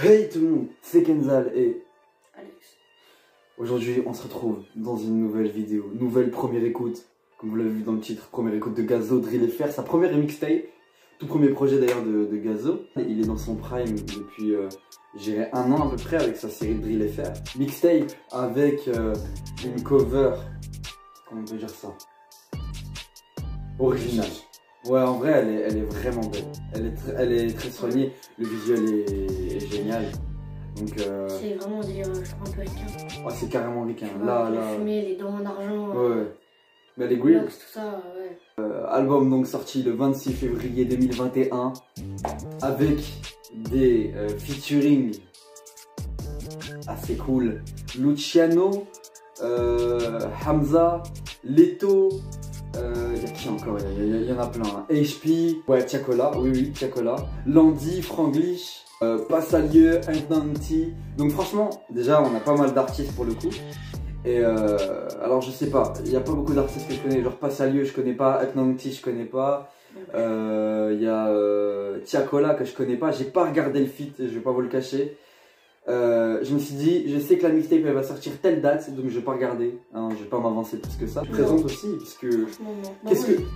Hey tout le monde, c'est Kenzal et Alex. Aujourd'hui on se retrouve dans une nouvelle vidéo, nouvelle première écoute, comme vous l'avez vu dans le titre, première écoute de Gazo, Drill FR, sa première mixtape, tout premier projet d'ailleurs de Gazo. Il est dans son prime depuis j'irai 1 an à peu près avec sa série de Drill FR. Mixtape avec une cover, comment on peut dire ça, originale. Ouais, en vrai, elle est vraiment belle. Elle est très soignée. Le visuel est génial. Donc, c'est vraiment des un peu ricain. Oh, c'est carrément ricain. Là, fumée, les dents en argent. Ouais. Mais les grills. Tout ça, ouais. Album donc sorti le 26 février 2021 avec des featuring assez cool. Luciano, Hamza, Leto. Il y a qui encore? Il y en a plein. Hein. HP, ouais, Tiakola, oui, Tiakola. Landy, Franglish, Passalieu, Intanti. Donc franchement, déjà, on a pas mal d'artistes pour le coup. Et alors je sais pas, il n'y a pas beaucoup d'artistes que je connais. Genre Passalieu, je connais pas. Intanti, je connais pas. Il y a Tiakola que je connais pas. J'ai pas regardé le feat, je vais pas vous le cacher. Je me suis dit, je sais que la mixtape elle va sortir telle date, donc je vais pas regarder, hein, je vais pas m'avancer plus que ça. Je présente aussi, parce que.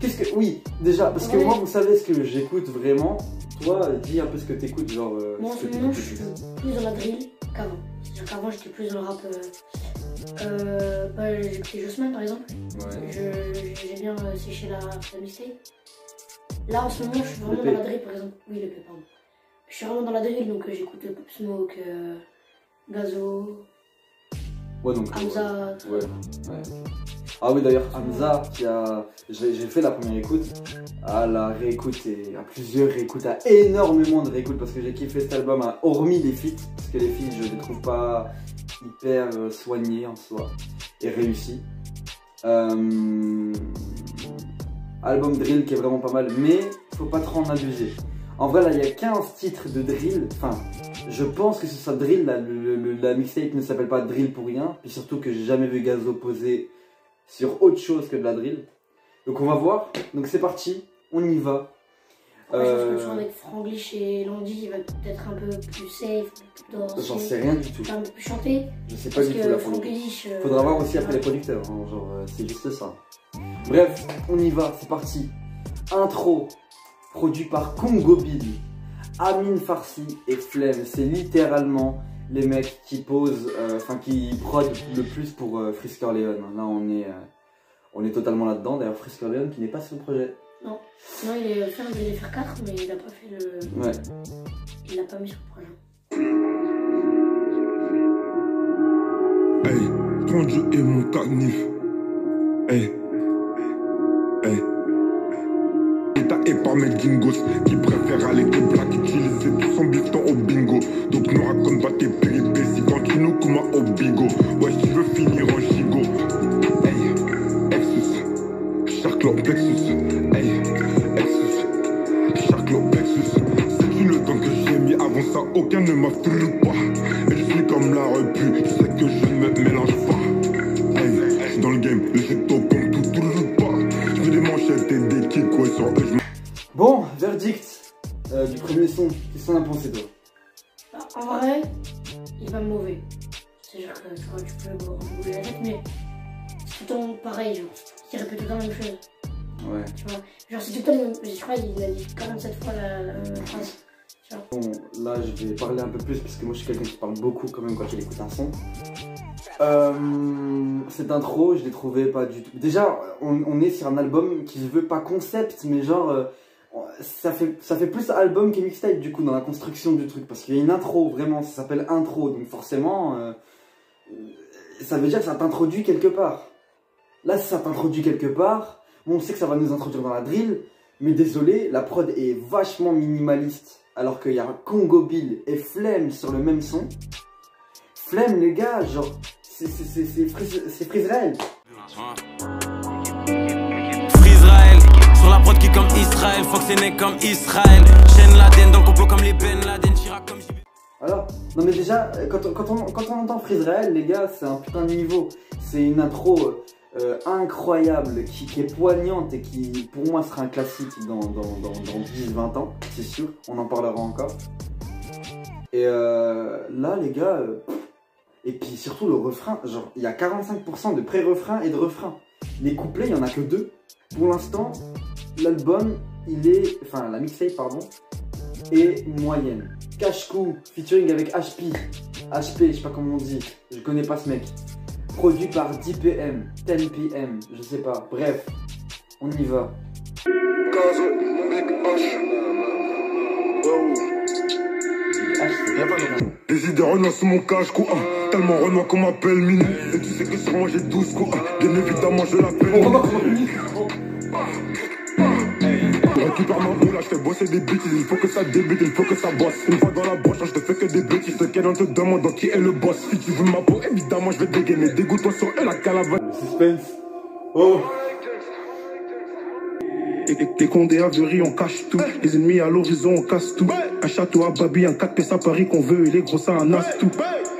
Qu'est-ce que. Oui, déjà, parce que moi, vous savez ce que j'écoute vraiment. Toi, dis un peu ce que t'écoutes, genre. Moi, en ce moment, je suis plus dans la drill qu'avant. C'est-à-dire qu'avant, j'étais plus dans le rap. J'écoutais Jossman par exemple. Ouais. J'ai bien séché la mixtape. Là, en ce moment, je suis vraiment dans la drill, par exemple. Oui, le P, pardon. Je suis vraiment dans la drill, donc j'écoute Pop Smoke, Gazo, ouais, donc, Hamza. Ouais. Ah oui, d'ailleurs, Hamza, j'ai fait la première écoute, à la réécoute et à plusieurs réécoutes, à énormément de réécoutes parce que j'ai kiffé cet album, hormis les feats, parce que les feats, je les trouve pas hyper soignés en soi et réussis. Album drill qui est vraiment pas mal, mais faut pas trop en abuser. En vrai, là, il y a 15 titres de drill. Enfin, je pense que ce soit drill. Là, la mixtape ne s'appelle pas drill pour rien. Puis surtout que j'ai jamais vu Gazo poser sur autre chose que de la drill. Donc, on va voir. Donc, c'est parti. On y va. Je pense que le choix avec Franglish et Landy, il va peut-être un peu plus safe, plus dansé. J'en sais rien du tout. Un peu plus chanté. Je sais pas du tout la Franglish. Faudra voir aussi après les producteurs. Hein, genre, c'est juste ça. Bref, on y va. C'est parti. Intro. Produit par Congo Bill, Amine Farsi et Flemme. C'est littéralement les mecs qui posent, qui prodent le plus pour Frisker Leon. Là, on est totalement là-dedans. D'ailleurs, Frisker Leon qui n'est pas sur le projet. Non, sinon il est faire de faire 4, mais il a pas fait le. Ouais. Il l'a pas mis sur le projet. Hey, ton Dieu est mon canif. Hey. Et par mes dingos qui préfèrent aller que black, utiliser tout son bifton au bingo. Donc ne raconte pas tes péripéties quand tu nous commas au bigo. Ouais, si tu veux finir en gigot. Hey, Exus, Charclo Plexus. Hey, Exus, Charclo Plexus. Sais-tu le temps que j'ai mis avant ça, aucun ne m'a fru pas. Et je suis comme la repu, je sais que je ne me mélange pas. Hey, dans le game, le jet au pompe tout le pas. Je veux des manchettes et des kicks, ouais, sur eux. Bon, verdict du premier son. Qu'est-ce qu'on a pensé toi? En vrai, il va mauvais. C'est-à-dire que tu peux bouger la tête, mais c'est tout le temps pareil, genre. Il répète tout le temps la même chose. Ouais. Tu vois, genre c'est tout le temps, je crois qu'il a dit 47 fois la même phrase. Bon, là je vais parler un peu plus parce que moi je suis quelqu'un qui parle beaucoup quand même quand il écoute un son. Cette intro, je l'ai trouvé pas du tout. Déjà, on est sur un album qui se veut pas concept, mais genre ça fait plus album que mixtape du coup dans la construction du truc parce qu'il y a une intro vraiment, ça s'appelle intro, donc forcément ça veut dire que ça t'introduit quelque part. Là, si ça t'introduit quelque part, bon, on sait que ça va nous introduire dans la drill, mais désolé, la prod est vachement minimaliste. Alors qu'il y a Congo Bill et Flemme sur le même son. Flemme, les gars, genre, c'est Frizrael. Frizrael, sur la prod qui comme Israël, Fox est né comme Israël. Chaîne Laden dans le complot comme les Ben Laden, Chirac comme JB. Alors, non mais déjà, quand on entend Frizrael, les gars, c'est un putain de niveau. C'est une intro incroyable, qui est poignante et qui pour moi sera un classique dans 10-20 ans, c'est sûr, on en parlera encore. Et là, les gars, et puis surtout le refrain, genre, il y a 45% de pré-refrain et de refrain. Les couplets, il n'y en a que 2. Pour l'instant, l'album, enfin, la mixtape, pardon, est moyenne. Kashkou, featuring avec HP, je sais pas comment on dit, je connais pas ce mec. Produit par 10PM, 10PM, je sais pas, bref, on y va. Des idées Renoir sur mon cache-cou, tellement Renoir qu'on m'appelle Mini. Et tu sais que sur moi j'ai 12 coups, bien évidemment je l'appelle Mini. Pour récupérer ma boule, je fais bosser des bêtises. Il faut que ça débute, il faut que ça bosse. Une fois dans la broche, je te fais que des bêtises. Lequel on te demande donc qui est le boss. Si tu veux ma peau, évidemment je vais dégainer. Dégoûte-toi sur eux la calavane. Suspense. Oh. Des condés à Vury, on cache tout. Les ennemis à l'horizon, on casse tout. Un château à Babi, un 4 pièces à Paris qu'on veut et les gros ça un as tout.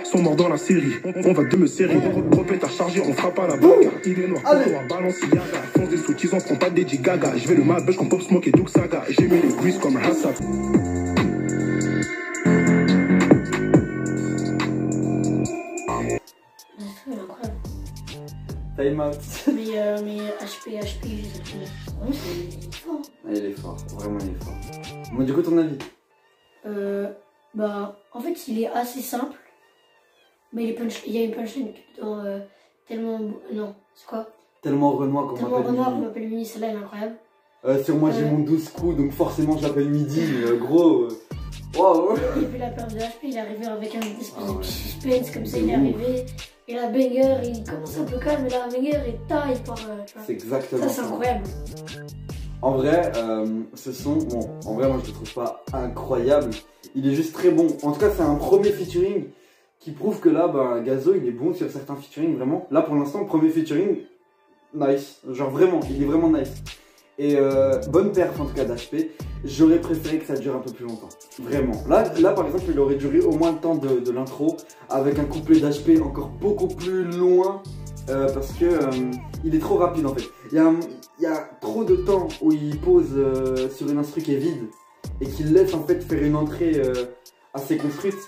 Sont morts dans la série, on va de me serrer. Repète à charger, on frappe à la bagarre. Il est noir, on va balancer Yaga. Fonce des sous-titres, on prend pas des Gaga. Je vais le mal, comme Pop Smoke et Doug Saga. J'ai mis les grease comme un Hassab. Time out. Mais HP, je sais pas. Vraiment, il est fort. Il est fort, vraiment il est fort. Moi, du coup, ton avis? Bah, en fait, il est assez simple. Mais il y a une punchline dans tellement. Non, c'est quoi? Tellement Renoir qu'on m'appelle Mini, celle-là elle est incroyable. Sur moi j'ai mon 12 coups, donc forcément je l'appelle Midi, gros. Waouh! Et puis la peur de HP, il est arrivé avec un espèce de petit suspense, comme ça il est arrivé. Et la banger, il commence un peu calme, mais la banger, il taille par. C'est exactement ça. C'est incroyable. En vrai, ce son, bon, en vrai, moi je le trouve pas incroyable. Il est juste très bon. En tout cas, c'est un premier featuring qui prouve que là, bah, Gazo, il est bon sur certains featuring, vraiment. Là, pour l'instant, premier featuring, nice. Genre vraiment, il est vraiment nice. Et bonne perf en tout cas d'HP. J'aurais préféré que ça dure un peu plus longtemps. Vraiment. Là par exemple, il aurait duré au moins le temps de l'intro avec un couplet d'HP encore beaucoup plus loin parce que il est trop rapide en fait. Il y a trop de temps où il pose sur une instru qui est vide et qu'il laisse en fait faire une entrée assez construite.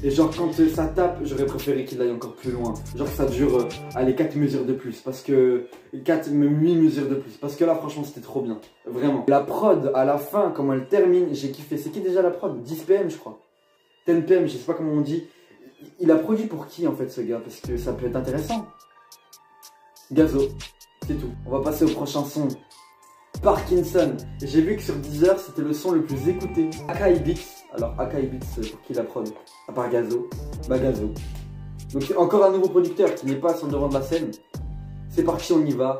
Et genre quand ça tape, j'aurais préféré qu'il aille encore plus loin. Genre que ça dure, allez, 4 mesures de plus. Parce que 4, même 8 mesures de plus. Parce que là franchement c'était trop bien. Vraiment. La prod à la fin, comment elle termine, j'ai kiffé. C'est qui déjà la prod? 10PM je crois. 10PM, je sais pas comment on dit. Il a produit pour qui en fait ce gars? Parce que ça peut être intéressant. Gazo. C'est tout. On va passer au prochain son. Parkinson. J'ai vu que sur Deezer c'était le son le plus écouté. Akai Beats. Alors Akai Beats pour qui la prod? À part Gazo. Bah Gazo. Donc c'est encore un nouveau producteur qui n'est pas sur le devant de la scène. C'est parti, on y va.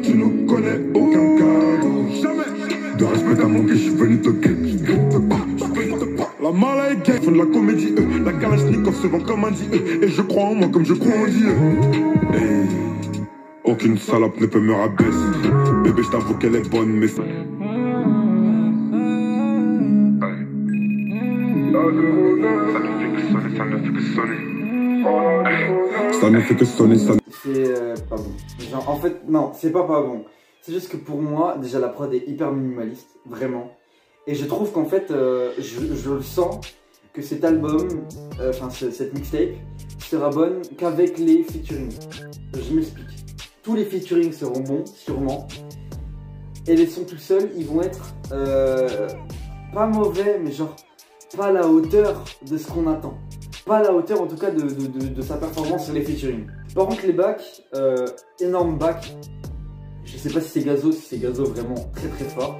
Tu ne connais aucun cadeau. Jamais. De respect à manquer, je suis venu te guetter. La mala est gay, font de la comédie, la Kalachnikov se vend comme un dit, et je crois en moi comme je crois en Dieu. Hey. Aucune salope ne peut me rabaisser. Bébé, je t'avoue qu'elle est bonne, mais ça ne fait que sonner, ça. C'est pas bon. Genre, en fait, non, c'est pas bon. C'est juste que pour moi, déjà la prod est hyper minimaliste, vraiment. Et je trouve qu'en fait, je le sens que cet album, enfin cette mixtape, sera bonne qu'avec les featuring. Je m'explique. Tous les featuring seront bons, sûrement. Et les sons tout seuls, ils vont être pas mauvais, mais genre pas à la hauteur de ce qu'on attend. Pas à la hauteur en tout cas de sa performance sur les featuring. Par contre les backs, énorme back. Je sais pas si c'est Gazo vraiment très très fort.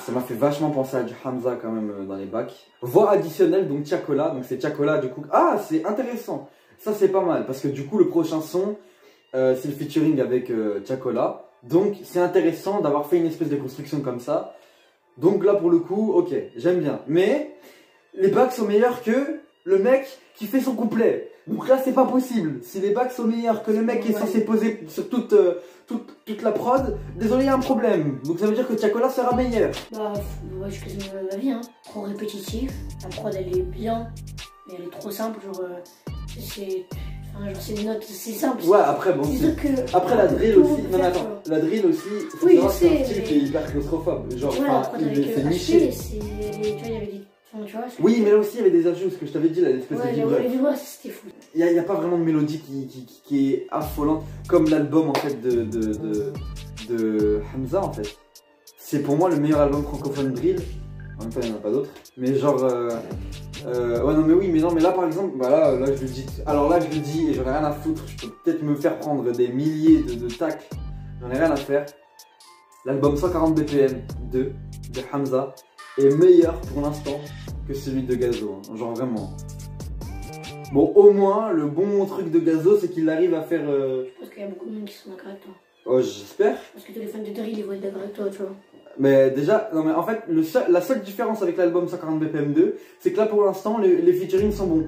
Ça m'a fait vachement penser à du Hamza quand même dans les backs. Voix additionnelle, donc Tiakola. Donc c'est Tiakola du coup. Ah, c'est intéressant. Ça c'est pas mal parce que du coup le prochain son, c'est le featuring avec Tiakola. Donc c'est intéressant d'avoir fait une espèce de construction comme ça. Donc là pour le coup, ok, j'aime bien. Mais les backs sont meilleurs que le mec qui fait son couplet. Donc là c'est pas possible. Si les backs sont meilleurs que le mec qui est censé poser sur toute la prod, désolé, il y a un problème. Donc ça veut dire que Tiakola sera meilleur. Bah ouais, je quasiment mon avis, hein. Trop répétitif. La prod elle est bien, mais elle est trop simple, genre c'est. Enfin, genre, c'est des notes, c'est simple. Ouais, après, bon, après la drill aussi. Non, mais attends, la drill aussi, oui, c'est un style qui est hyper claustrophobe. Genre, ouais, après, c'est niché. Tu vois, il y avait des. Tu vois, oui, mais là aussi, il y avait des ajouts, ce que je t'avais dit, là, l'espèce de vibreur. Ouais, c'était fou. Il n'y a pas vraiment de mélodie qui est affolante, comme l'album, en fait, de Hamza, en fait. C'est pour moi le meilleur album francophone drill. En même temps, il n'y en a pas d'autres. Mais genre. Ouais, non, mais oui, mais non, mais là, par exemple, bah là, je le dis. Alors là, je le dis et j'en ai rien à foutre. Je peux peut-être me faire prendre des milliers de tacles. J'en ai rien à faire. L'album 140 BPM de Hamza est meilleur pour l'instant que celui de Gazo. Hein. Genre vraiment. Bon, au moins, le bon truc de Gazo, c'est qu'il arrive à faire. Je pense qu'il y a beaucoup de monde qui sont d'accord avec toi. Oh, j'espère. Parce que tous les fans de drill, ils vont être d'accord avec toi, tu vois. Mais déjà, non mais en fait, la seule différence avec l'album 140 BPM 2, c'est que là pour l'instant, les featuring sont bons.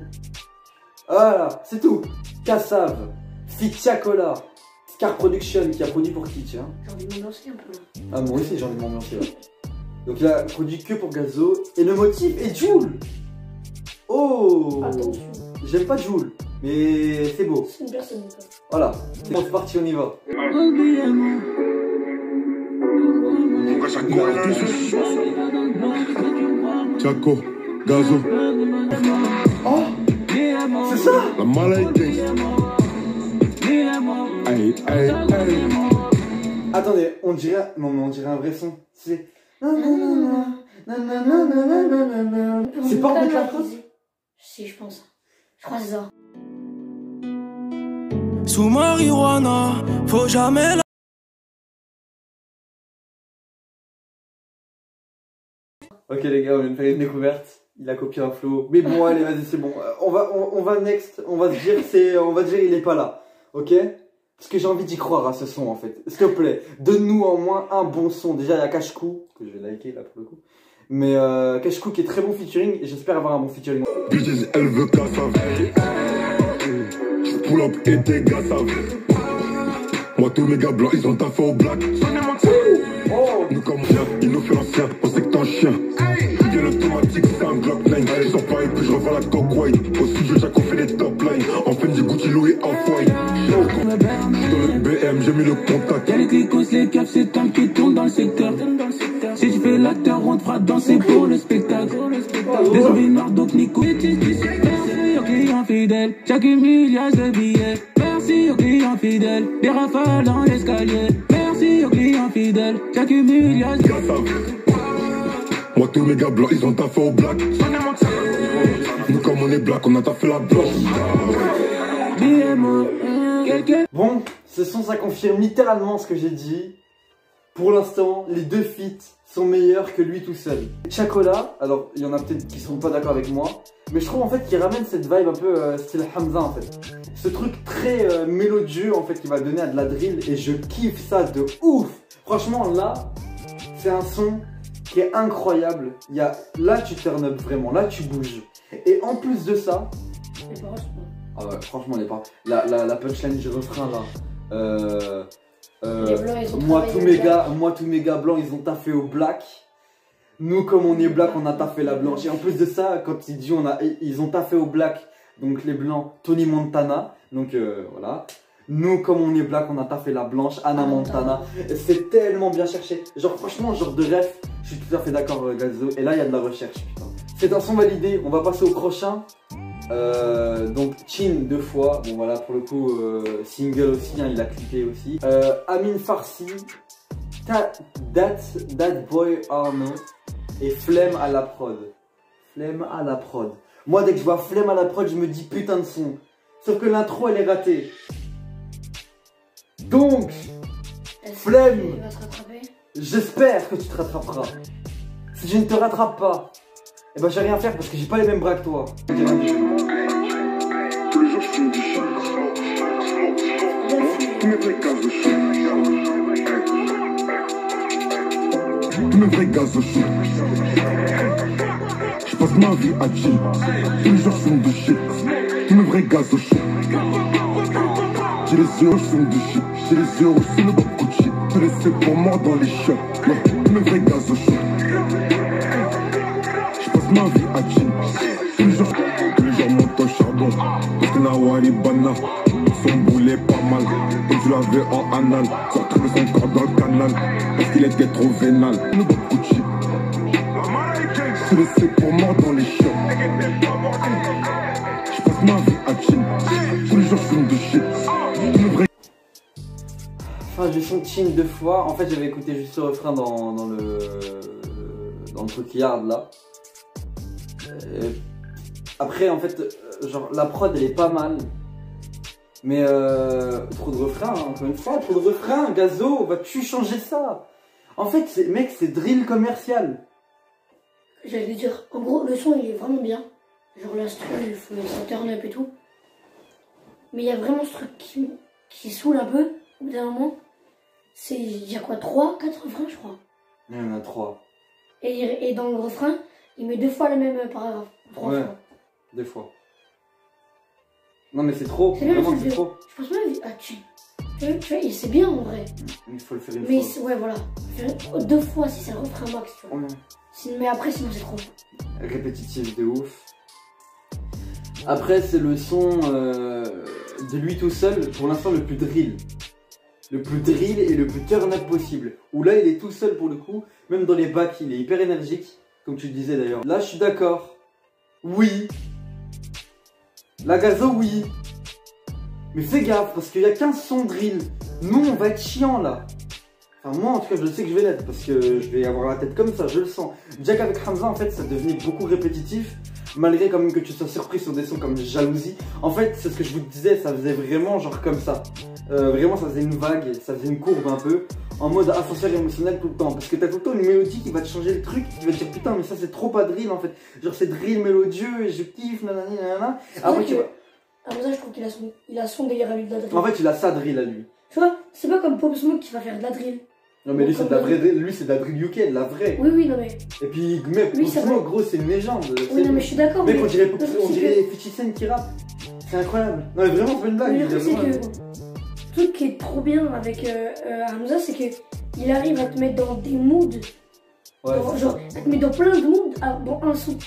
Voilà, c'est tout. Kassav, Fit Chacola, Scar Production qui a produit pour qui, tiens. J'ai envie de m'ambiancer un peu là. Ah, moi aussi j'ai envie de m'ambiancer là. Donc il a produit que pour Gazo. Et le motif est Jul. Oh, attention. J'aime pas Jul, mais c'est beau. C'est une personne, quoi. Voilà, bon, c'est parti, on y va. Chaco, Gazo. Oh, c'est ça. La maladie. Aïe, aïe, aïe. Attendez, on dirait un vrai son. C'est. C'est pas en déclarant. Si, je pense. Je crois que c'est ça. Sous marijuana, faut jamais la... Ok les gars, on vient de faire une découverte. Il a copié un flow. Mais bon, allez, vas-y, c'est bon. On va next. On va se dire, il est pas là. Ok? Parce que j'ai envie d'y croire à ce son en fait. S'il te plaît, donne-nous au moins un bon son. Déjà, il y a Kashkou, que je vais liker là pour le coup. Mais Kashkou qui est très bon featuring. Et j'espère avoir un bon featuring. Bitches, elle veut Kassav. Pull up et tes gars savent. Moi, tous mes gars blancs, ils ont taffé au black. Oh. Nous comme chien, ils nous fait l'ancien, on sait que t'es un chien. Il vient l'automatique, c'est un Glock 9. Je sors pas et puis je revends la coke white. Au studio, Jaco fait les top lines. En fin du Gucci, Louis, Off-White. Dans le BM, j'ai mis le contact. Y'a les clicos, les caps, c'est tant qui tourne dans le secteur. Si tu fais l'acteur, on te fera danser pour le spectacle. Des envies noires, donc Nico. Merci aux clients fidèles, j'accumule de billets. Merci aux clients fidèles, des rafales dans l'escalier. Merci aux clients fidèles, j'accumule de... Moi tous mes gars blancs, ils ont taffé au black. Nous comme on est black, on a taffé la blanche. Bon, ce son ça confirme littéralement ce que j'ai dit. Pour l'instant, les deux feats sont meilleurs que lui tout seul. Chacola, alors il y en a peut-être qui sont pas d'accord avec moi, mais je trouve en fait qu'il ramène cette vibe un peu style Hamza en fait. Ce truc très mélodieux en fait qui va donner à de la drill et je kiffe ça de ouf. Franchement là, c'est un son qui est incroyable. Là tu turn up vraiment, là tu bouges. Et en plus de ça, Les paroles sont bonnes. ah ouais, franchement les paroles, la punchline du refrain là. Les blancs, ils ont moi travaillé tous mes gars blancs ils ont taffé au black. Nous comme on est black on a taffé la blanche. Et en plus de ça quand il dit ils ont taffé au black, donc les blancs Tony Montana. Donc voilà. Nous comme on est black on a taffé la blanche Anna Montana. C'est tellement bien cherché. Genre franchement genre de ref. Je suis tout à fait d'accord Gazo. Et là il y a de la recherche putain. C'est un son validé. On va passer au prochain. Donc Chin 2 fois, bon voilà pour le coup single aussi, hein, il a clippé aussi. Amin Farsi, That Boy Arno et Flemme à la prod. Flemme à la prod. Moi dès que je vois Flemme à la prod je me dis putain de son. Sauf que l'intro elle est ratée. Donc Flemme, Il va se rattraper. j'espère que tu te rattraperas. Si je ne te rattrape pas, eh ben j'ai rien à faire parce que j'ai pas les mêmes bras que toi. Tous les jours je fume du shit. Tous mes vrais gaz au shit. Tous mes vrais gaz au shit. Je passe ma vie à chill. Tous les jours je fume du shit. Tous mes vrais gaz au shit. J'ai les yeux, je fume du shit. J'ai les yeux sous le bas de shit. Te laisser pour moi dans les shots. Tous mes vrais gaz au shit. Ma vie à chill. Tous les jours monte au charbon. Parce que Nawari Bana, son boulet pas mal. Comme tu l'avais en anal, ça trouve son corps dans le canal. Parce qu'il était trop vénal. Nous de Gucci. Je suis laissé pour mort dans les chiottes. Je passe ma vie à chill. Tous les jours je fume de shit. Enfin, j'ai son Chin 2 fois. En fait, j'avais écouté juste le refrain dans le truc yard là. Après, en fait, genre la prod elle est pas mal. Mais trop de refrains, hein, encore une fois, trop de refrains. Gazo, vas-tu changer ça? En fait, mec, c'est drill commercial. J'allais dire, en gros, le son il est vraiment bien. Genre l'instru, ça turn up et tout. Mais il y a vraiment ce truc qui saoule un peu, au bout d'un moment. Il y a quoi, 3, 4 refrains, je crois. Il y en a 3. Et dans le refrain, il met 2 fois le même paragraphe. 3 ouais, fois. 2 fois. Non mais c'est trop, C'est bien, vraiment c'est trop. Je pense même, tu vois, c'est bien en vrai. Il faut le faire une mais fois. Ouais, voilà. 2 fois si c'est un refrain max, tu vois. Ouais. Mais après, sinon c'est trop. Répétitif de ouf. Après, c'est le son de lui tout seul, pour l'instant le plus drill. Le plus drill et le plus turn up possible. Où là, il est tout seul pour le coup. Même dans les bacs, il est hyper énergique. Comme tu le disais d'ailleurs. Là, je suis d'accord. Oui. La Gazo, oui. Mais fais gaffe, parce qu'il n'y a qu'un son drill. Nous, on va être chiant là. Enfin, moi, en tout cas, je sais que je vais l'être. Parce que je vais avoir la tête comme ça, je le sens. Déjà qu'avec Hamza, en fait, ça devenait beaucoup répétitif. Malgré quand même que tu sois surpris sur des sons comme Jalousie. En fait, c'est ce que je vous disais, ça faisait vraiment genre comme ça. Vraiment, ça faisait une vague, ça faisait une courbe un peu. En mode ascenseur émotionnel tout le temps. Parce que t'as tout le temps une mélodie qui va te changer le truc. Tu vas te dire putain, mais ça c'est trop pas drill en fait. Genre c'est drill mélodieux et je kiffe, nanani, nanana. Après tu vois. Hamza, je trouve qu'il a son délire à lui de la drill. En fait, il a sa drill à lui. Tu vois, c'est pas comme Pop Smoke qui va faire de la drill. Non mais lui c'est de la vraie drill, lui c'est de la drill UK, la vraie. Oui, oui, non mais. Et puis, mec, Pop Smoke, gros, c'est une légende. Oui, non mais je suis d'accord. Mec, on dirait 50 Cent qui rappe. C'est incroyable. Non mais vraiment, c'est pas une blague. Mais le truc, c'est que. Le truc qui est trop bien avec Hamza, c'est qu'il arrive à te mettre dans des moods. Ouais. Genre, à te mettre dans plein de moods dans un son. Tu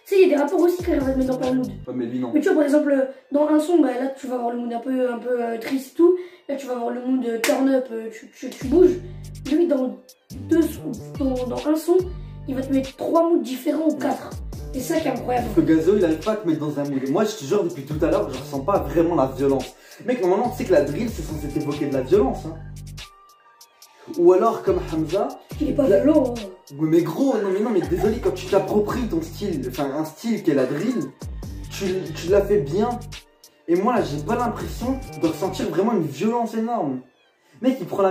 sais, il y a des rappeurs aussi qui arrivent à te mettre dans plein de moods. Ouais, mais lui non. Mais tu vois, par exemple, dans un son, bah, là tu vas avoir le mood un peu triste et tout. Là tu vas avoir le mood turn up, tu bouges. Lui, dans un son, il va te mettre 3 moods différents ou 4. Et c'est ça qui est incroyable. Parce que Gazo, il arrive pas à te mettre dans un mood. Moi, je te jure, depuis tout à l'heure, je ressens pas vraiment la violence. Mec, normalement, tu sais que la drill, c'est censé t'évoquer de la violence. Hein. Ou alors, comme Hamza. Il est pas violent. Hein. Oui, mais gros, non, mais désolé, quand tu t'appropries ton style, enfin, un style qui est la drill, tu l'as fait bien. Et moi, là, j'ai pas l'impression de ressentir vraiment une violence énorme. Mec, il prend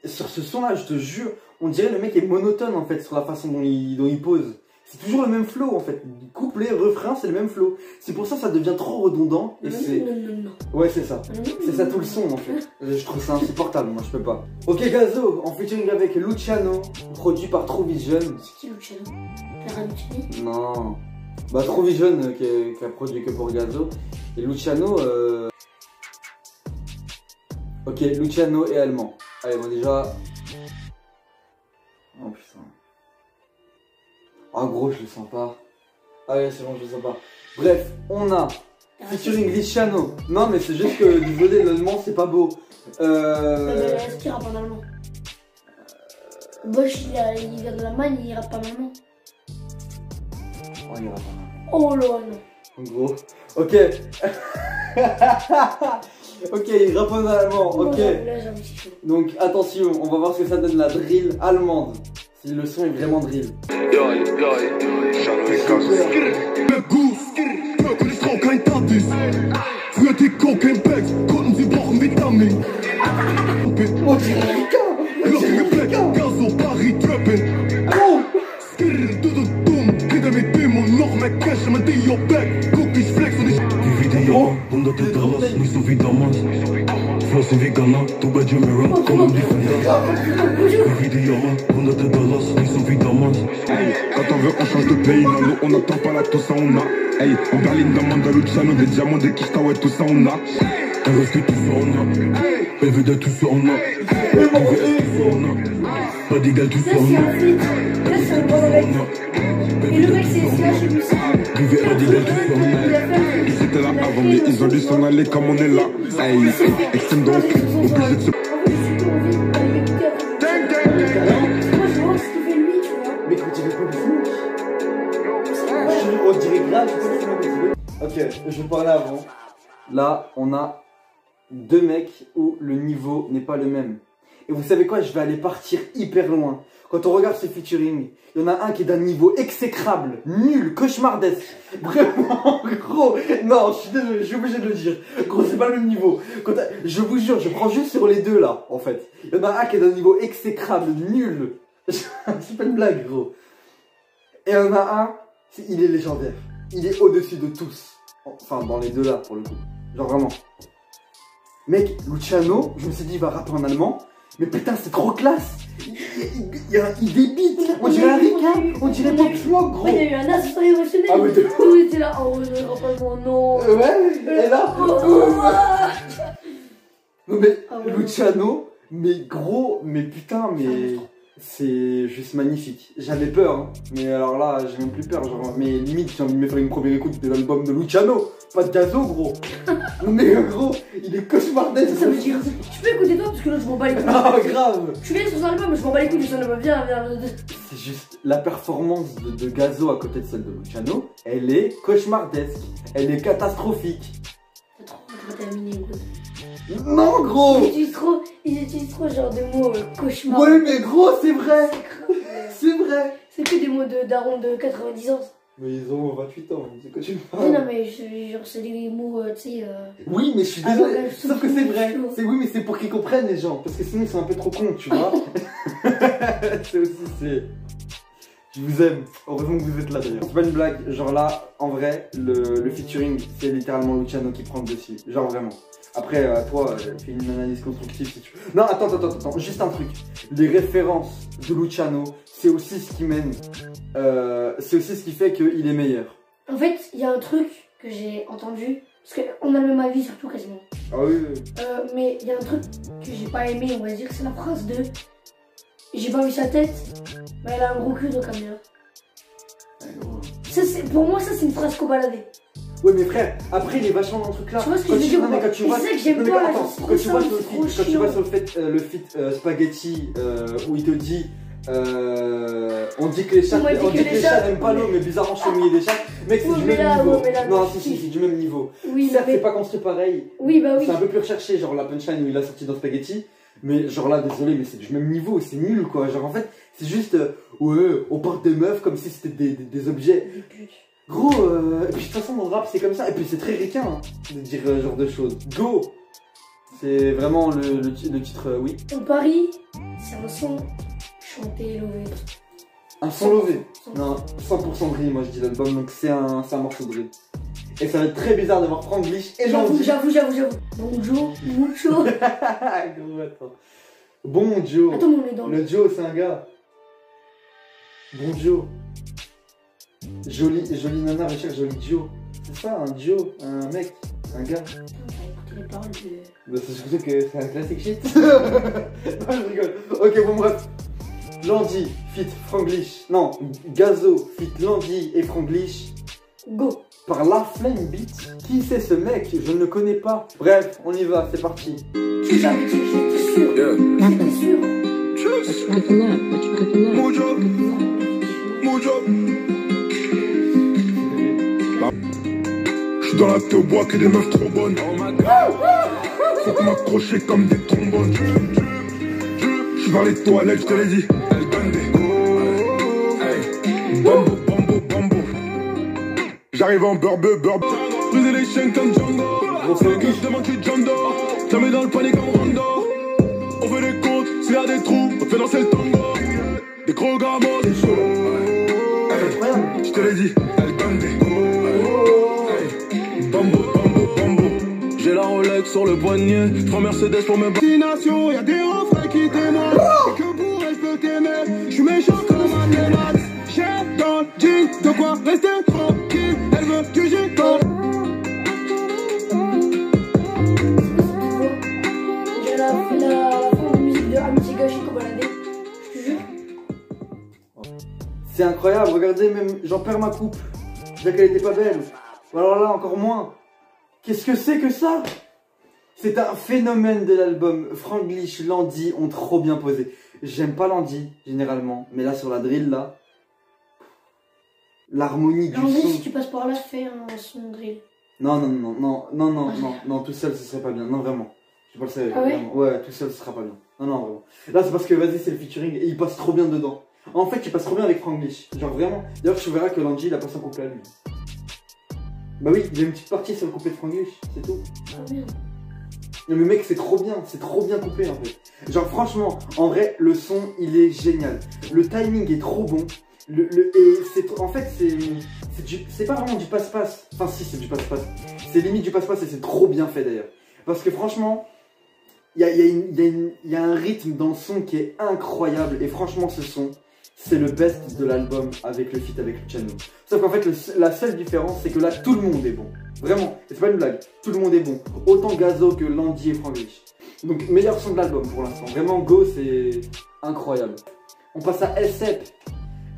sur ce son-là, je te jure, on dirait le mec est monotone en fait sur la façon dont il pose. C'est toujours le même flow en fait. Couplet, refrain, c'est le même flow. C'est pour ça que ça devient trop redondant. Et non. Ouais, c'est ça. C'est ça tout le son en fait. Je trouve ça insupportable, moi je peux pas. Ok, Gazo, en featuring avec Luciano, produit par True Vision. C'est qui Luciano? Clara Luciani? Non. Bah, True Vision qui a produit que pour Gazo. Et Luciano. Ok, Luciano est allemand. Allez, bon, déjà. Oh putain. Ah, gros, je le sens pas. Ah, ouais, c'est bon, je le sens pas. Bref, on a featuring Luciano. Non, mais c'est juste que, désolé, l'allemand, c'est pas beau. Est-ce qu'il rappe en allemand? Bosch, il vient de l'Allemagne, il rappe pas en allemand. Oh, il rappe pas. Oh là, non. En gros. Ok. Ok, il rappe en allemand, ok. Donc attention, on va voir ce que ça donne la drill allemande. Si le son est vraiment drill. Hunderte Dollars, nicht so wie damals. Flossen wie Ghana, du bei Jimmy Rock, komm um die Fender. Wie die Jammer, hunderte Dollars, nicht so wie damals. Hey, quand on veut, on change de pays, non, nous, on n'attend pas là, tout ça on a. Hey, on berline dans Manda Luciano, des diamants, des Kista, ouais, tout ça on a. Elle veut que tout ça on a. Elle veut de tout ça on a. Elle veut tout ça on a. Pas d'égal, tout ça on a. Et le mec, c'est lâché lui. Buvez un dilemme. Ils étaient là avant, mais ils ont dû s'en aller comme on est là. Hey, extrême donc, obligé de se. Mais quand tu veux pas on dirait grave. Ok, je vais parler avant. Là, on a deux mecs où le niveau n'est pas le même. Et vous savez quoi, je vais aller partir hyper loin. Quand on regarde ce featuring, il y en a un qui est d'un niveau exécrable, nul, cauchemardesque. Vraiment, gros. Non, je suis désolé, je suis obligé de le dire. Gros, c'est pas le même niveau. Je vous jure, je prends juste sur les deux là, en fait. Il y en a un qui est d'un niveau exécrable, nul. C'est pas une blague, gros. Et il y en a un, il est légendaire. Il est au-dessus de tous. Enfin, dans les deux là, pour le coup. Genre vraiment. Mec, Luciano, je me suis dit, il va rapper en allemand. Mais putain, c'est trop classe. Il débite. On dirait un ricain. On dirait Pop Smoke, gros. Il y a eu un ascenseur émotionnel. Ah, mais de tout était là. Oh, je rappelle mon nom. Ouais, et là. Non, mais Luciano, mais gros, mais putain, mais. C'est juste magnifique. J'avais peur, hein. Mais alors là, j'ai même plus peur. Genre, mais limite, j'ai envie de me faire une première écoute de l'album de Luciano. Pas de Gazo, gros. Non, mais gros, il est cauchemardesque. Ça veut dire, tu peux écouter toi parce que là, je m'en bats les couilles. Ah, grave. Je suis bien sur son album, mais je m'en bats les couilles de son album. Viens. C'est juste la performance de Gazo à côté de celle de Luciano. Elle est cauchemardesque. Elle est catastrophique. T'as trop terminé, gros. Non, gros. Ils utilisent trop genre de mots cauchemar. Ouais, mais gros, c'est vrai. C'est vrai. C'est que des mots de daron de 90 ans. Mais ils ont 28 ans, c'est quoi tu parles? Non, mais genre, c'est des mots, tu sais. Oui, mais je suis désolé. Sauf que c'est vrai. Oui, mais c'est pour qu'ils comprennent les gens. Parce que sinon, ils sont un peu trop cons, tu vois. C'est aussi, c'est. Je vous aime. Heureusement que vous êtes là d'ailleurs. C'est pas une blague. Genre là, en vrai, le featuring, c'est littéralement Luciano qui prend le dessus. Genre vraiment. Après, toi, fais une analyse constructive si tu veux. Non, attends. Juste un truc. Les références de Luciano, c'est aussi ce qui mène. C'est aussi ce qui fait qu'il est meilleur. En fait, il y a un truc que j'ai entendu. Parce qu'on a le même avis surtout quasiment. Ah oui. Mais il y a un truc que j'ai pas aimé, on va dire. C'est la phrase de. J'ai pas vu sa tête, mais elle a un gros cul donc elle bien. Pour moi, ça c'est une phrase qu'on baladait. Ouais, mais frère, après il est vachement dans le truc là. Tu vois ce que je veux dire? Quand tu vois, c'est ça que j'aime pas. Quand tu vois sur le feat Spaghetti où il te dit on dit que les chats n'aiment pas l'eau, mais bizarrement je fais mouiller des chats. Mec, c'est du même niveau. Non, si, c'est du même niveau. Oui, certes, c'est pas construit pareil. Oui, bah oui. C'est un peu plus recherché, genre la punchline où il a sorti dans Spaghetti. Mais genre là, désolé, mais c'est du même niveau, c'est nul quoi. Genre en fait, c'est juste ouais, on porte des meufs comme si c'était des objets. Gros, et puis de toute façon, dans le rap, c'est comme ça. Et puis c'est très ricain hein, de dire ce genre de choses. Go! C'est vraiment le titre, oui. On parie, c'est un son chanté, lové. Un son lové? Non, 100% drill, moi je dis l'album, donc c'est un morceau de drill. Et ça va être très bizarre de voir Franglish et Landy. J'avoue. Bonjour, mucho. Gros, attends. Bon Joe. Attends, on est dans le Joe, c'est un gars. Bon Joe. Jolie nana recherche joli Joe. C'est ça, un Joe, un mec, un gars. Les paroles de... Bah, c'est surtout que c'est un classique shit. Non, je rigole. Ok, bon, bref. Landy, fit Franglish. Non, Gazo, fit Landy et Franglish. Go. Par La Flame Beat. Qui c'est ce mec? Je ne le connais pas. Bref, on y va, c'est parti. J'étais sûr. J'étais sûr. J'suis dans la thé au bois que des meufs trop bonnes. Faut m'accrocher comme des trombones. J'suis dans les toilettes, j'te l'ai dit. Elle donne des bambo. J'arrive en burbe. Briser les chaînes comme Django. Je demande qui John Doe. Ça met dans le panier comme Rondo. On veut des comptes, s'il y a des trous, on fait danser le tango. Des gros gamos, des shows. Je te l'ai dit, elle donne des bambo. J'ai la Rolex sur le poignet, je prends Mercedes pour mes destination. Y'a des refrains qui témoignent, et que pour elle je peux t'aimer. J'suis méchant comme un Lénax. J'ai dans le jean, de quoi rester tranquille. Elle veut que j'y corps. J'ai la fin de musique de Amitié Gâchée qu'on baladait. Je te jure. C'est incroyable, regardez, même j'en perds ma coupe. Je disais qu'elle était pas belle. Alors là, encore moins. Qu'est-ce que c'est que ça? C'est un phénomène de l'album. Franglish, Landy ont trop bien posé. J'aime pas Landy, généralement. Mais là, sur la drill, là... L'harmonie du Landy, son... si tu passes par là, fais un son drill. Non, tout seul, ce serait pas bien. Non, vraiment. Je sais pas le savoir. Ah ouais? Ouais, tout seul, ce sera pas bien. Non, vraiment. Là, c'est parce que, vas-y, c'est le featuring et il passe trop bien dedans. En fait, il passe trop bien avec Franglish. Genre, vraiment. D'ailleurs, tu verras que Landy, il a pas son couplet à lui. Bah oui, il y a une petite partie sur le couplet de Franglish, c'est tout. Ah merde. Non mais mec, c'est trop bien coupé en fait. Genre franchement, en vrai, le son, il est génial. Le timing est trop bon. En fait, c'est pas vraiment du passe-passe. Enfin si, c'est du passe-passe. C'est limite du passe-passe et c'est trop bien fait d'ailleurs. Parce que franchement, il y a un rythme dans le son qui est incroyable. Et franchement, ce son, c'est le best de l'album avec le feat avec Luciano. Sauf qu'en fait, la seule différence, c'est que là, tout le monde est bon. Vraiment, c'est pas une blague. Tout le monde est bon. Autant Gazo que Landy et Franglish. Donc, meilleur son de l'album pour l'instant. Vraiment, Go, c'est incroyable. On passe à A$AP.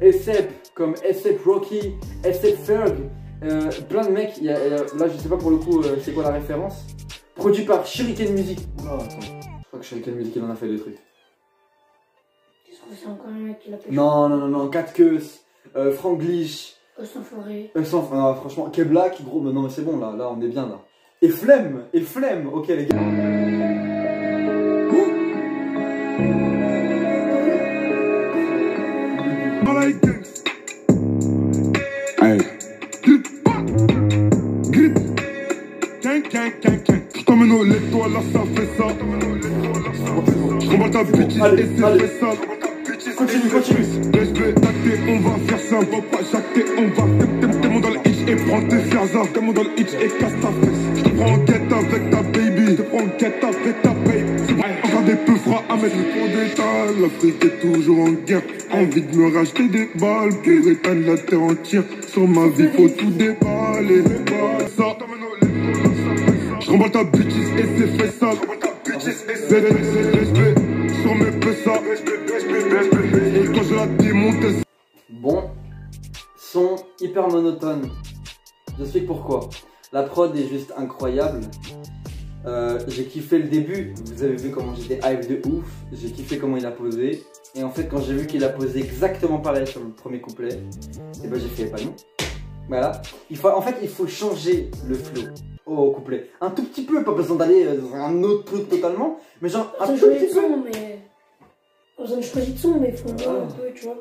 A$AP, comme A$AP Rocky, A$AP Ferg. Plein de mecs. Là, je sais pas pour le coup, c'est quoi la référence. Produit par Shuriken Music. Oh, attends. Je crois que Shuriken Music, il en a fait des trucs. C'est encore un mec qui l'a fait. Non, 4 queues, Franglish. Sans forêt. Franchement, K-Black, gros, mais non, mais c'est bon, là, on est bien, là. Et Flemme, ok, les gars. Hey. Je t'emmène au lait, toi, là, ça fait ça. Je combats ta bitch et c'est fait ça. Continue. Laisse le tacter, on va faire ça, on va pas jacter, on va t'es mon dans le hitch et prends tes fers, t'es mon dans le hitch et casse ta fesse. Je te prends en quête avec ta baby, je te prends en quête avec ta baby. Encore des peu froids à mettre pour détail, l'Afrique est toujours en guerre. Envie de me racheter des balles pour éteindre la terre entière. Sur ma vie, faut tout déballer, ça. Je remballe ta bitch et c'est fait ça. Sur mes ça. Et quand je la démonte. Bon, son hyper monotone. J'explique pourquoi. La prod est juste incroyable. J'ai kiffé le début. Vous avez vu comment j'étais hype de ouf. J'ai kiffé comment il a posé. Et en fait, quand j'ai vu qu'il a posé exactement pareil sur le premier couplet, et ben j'ai fait pas non. Voilà. En fait, il faut changer le flow au couplet. Un tout petit peu, pas besoin d'aller dans un autre truc totalement, mais genre un tout petit peu. Pas besoin de choisir de son, mais il faut un peu, tu vois.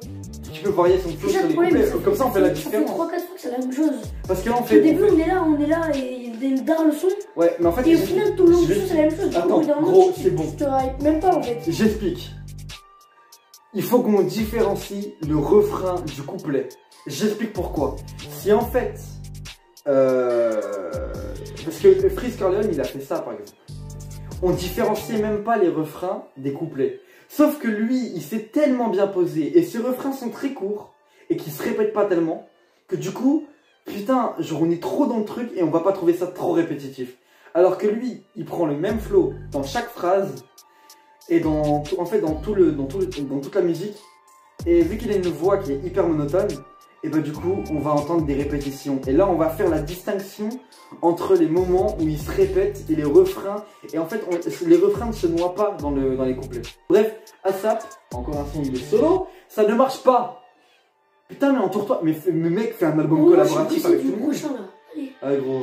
Tu peux varier son flow sur les couplets, comme ça on fait la différence. Ça fait 3-4 fois que c'est la même chose. Parce que là on fait. Au début on est là et il darre le son. Ouais, mais en fait. Et au final tout le long du son c'est la même chose. Attends, gros, c'est bon. Je te hype même pas en fait. J'explique. Il faut qu'on différencie le refrain du couplet. J'explique pourquoi. Si en fait. Parce que Freeze Corleone il a fait ça par exemple. On différenciait même pas les refrains des couplets. Sauf que lui, il s'est tellement bien posé, et ses refrains sont très courts, et qui se répètent pas tellement, que du coup, putain, genre on est trop dans le truc, et on va pas trouver ça trop répétitif. Alors que lui, il prend le même flow dans chaque phrase, et dans toute la musique, et vu qu'il a une voix qui est hyper monotone, et bah du coup, on va entendre des répétitions. Et là, on va faire la distinction entre les moments où il se répète et les refrains. Et en fait, les refrains ne se noient pas dans les couplets. Bref, A$AP, encore un son de solo, ça ne marche pas. Putain, mais entoure-toi. Mais mec, fais un album collaboratif avec tout le monde. Ah gros.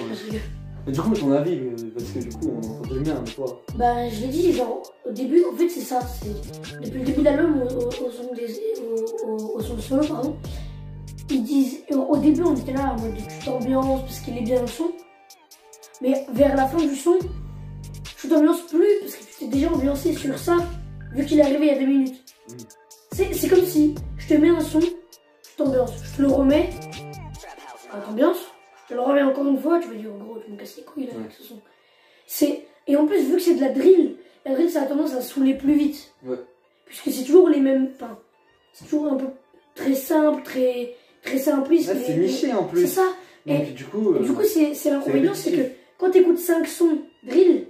Mais du coup, ton avis, parce que du coup, on entend bien de toi. Bah, je l'ai dit, genre, au début, en fait, c'est ça. Depuis le début de l'album, au son solo, pardon. Ils disent, au début on était là en mode tu t'ambiances parce qu'il est bien le son, mais vers la fin du son, tu t'ambiances plus parce que tu t'es déjà ambiancé sur ça vu qu'il est arrivé il y a 2 minutes. C'est comme si je te mets un son, tu t'ambiances, je te le remets, t'ambiances, je te le remets encore une fois, tu vas dire gros tu me casses les couilles là avec ce son. Et en plus vu que c'est de la drill ça a tendance à saouler plus vite. Ouais. Puisque c'est toujours les mêmes, enfin, c'est toujours un peu très simple, très simpliste. Ouais, c'est niché en plus. C'est ça. Donc, et du coup, c'est l'inconvénient, c'est que quand tu écoutes 5 sons drill,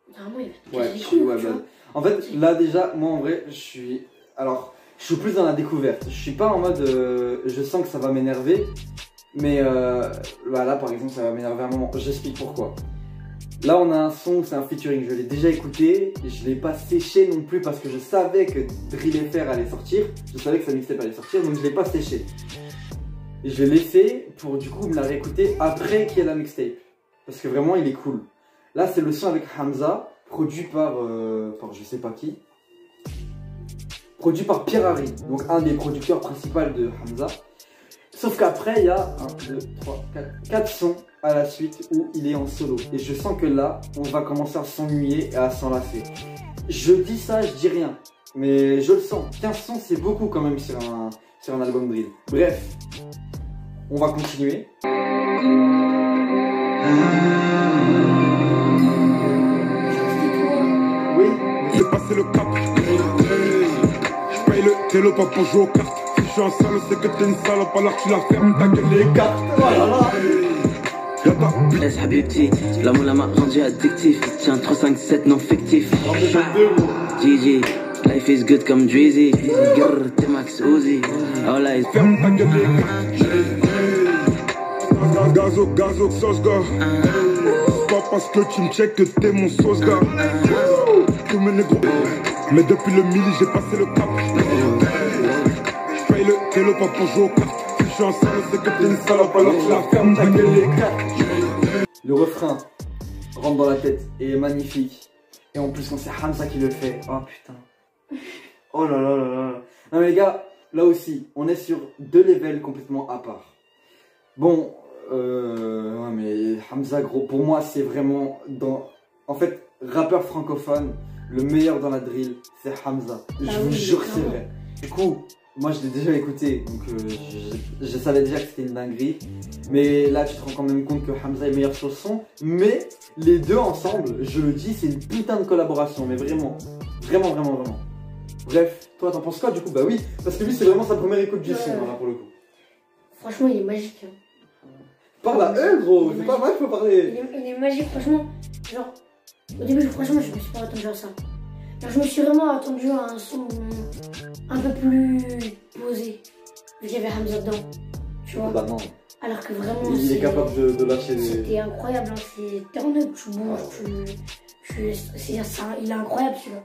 normalement il va te casser les couilles, en fait, là déjà, moi en vrai, je je suis plus dans la découverte. Je suis pas en mode je sens que ça va m'énerver, mais bah là par exemple ça va m'énerver un moment. J'explique pourquoi. Là on a un son, c'est un featuring, je l'ai déjà écouté, je l'ai pas séché non plus parce que je savais que Drill FR allait sortir, je savais que sa mixtape allait sortir, donc je l'ai pas séché. Et je l'ai laissé pour du coup me la réécouter après qu'il y ait la mixtape, parce que vraiment il est cool. Là c'est le son avec Hamza, produit par je sais pas qui, produit par Pierre Harry, donc un des producteurs principaux de Hamza. Sauf qu'après il y a 1, 2, 3, 4 sons à la suite où il est en solo. Et je sens que là, on va commencer à s'ennuyer et à s'enlacer. Je dis ça, je dis rien. Mais je le sens. 15 sons, c'est beaucoup quand même sur un album drill. Bref, on va continuer. Oui. J'ai passé le cap. Je paye le télo pas pour jouer aux cartes. Si je suis un salaud, c'est que t'es une salope, alors tu la fermes, ta gueule les cartes. Voilà. Laisse Habibti, l'amour m'a rendu addictif. Tiens 357 non fictif. GG, life is good comme Drizzy. Grrr, t'es Max Uzi. All eyes. Ferme ta gueule les gars. Gazo, sauce gars. C'est pas parce que tu me check que t'es mon sauce gars. Tous mes négros. Mais depuis le midi j'ai passé le cap. Je paye le télo pas pour jouer aux cartes. Si je suis un salaud c'est que t'es une salope, alors tu la fermes ta gueule les gars. Le refrain rentre dans la tête et est magnifique. Et en plus quand c'est Hamza qui le fait, oh putain. Oh là là là là. Non mais les gars, là aussi, on est sur 2 levels complètement à part. Bon, ouais mais Hamza gros, pour moi c'est vraiment en fait, rappeur francophone, le meilleur dans la drill, c'est Hamza. Je vous jure que c'est vrai. Du coup, moi je l'ai déjà écouté, donc je savais déjà que c'était une dinguerie. Mais là tu te rends quand même compte que Hamza est meilleur sur le son. Mais les deux ensemble, je le dis, c'est une putain de collaboration. Mais vraiment, vraiment, vraiment, vraiment. Bref, toi t'en penses quoi du coup? Bah oui, parce que lui c'est vraiment sa première écoute du son là pour le coup. Franchement il est magique. Parle à eux gros, c'est pas moi qu'il faut parler. Il est magique franchement. Genre, au début franchement je me suis pas attendu à ça. Genre, je me suis vraiment attendu à un son un peu plus posé. Vu qu'il y avait Hamza dedans. Tu vois. Bah non. Alors que vraiment il est capable de lâcher des... C'était incroyable, hein. C'est turn up, tu bouges, il est incroyable celui-là.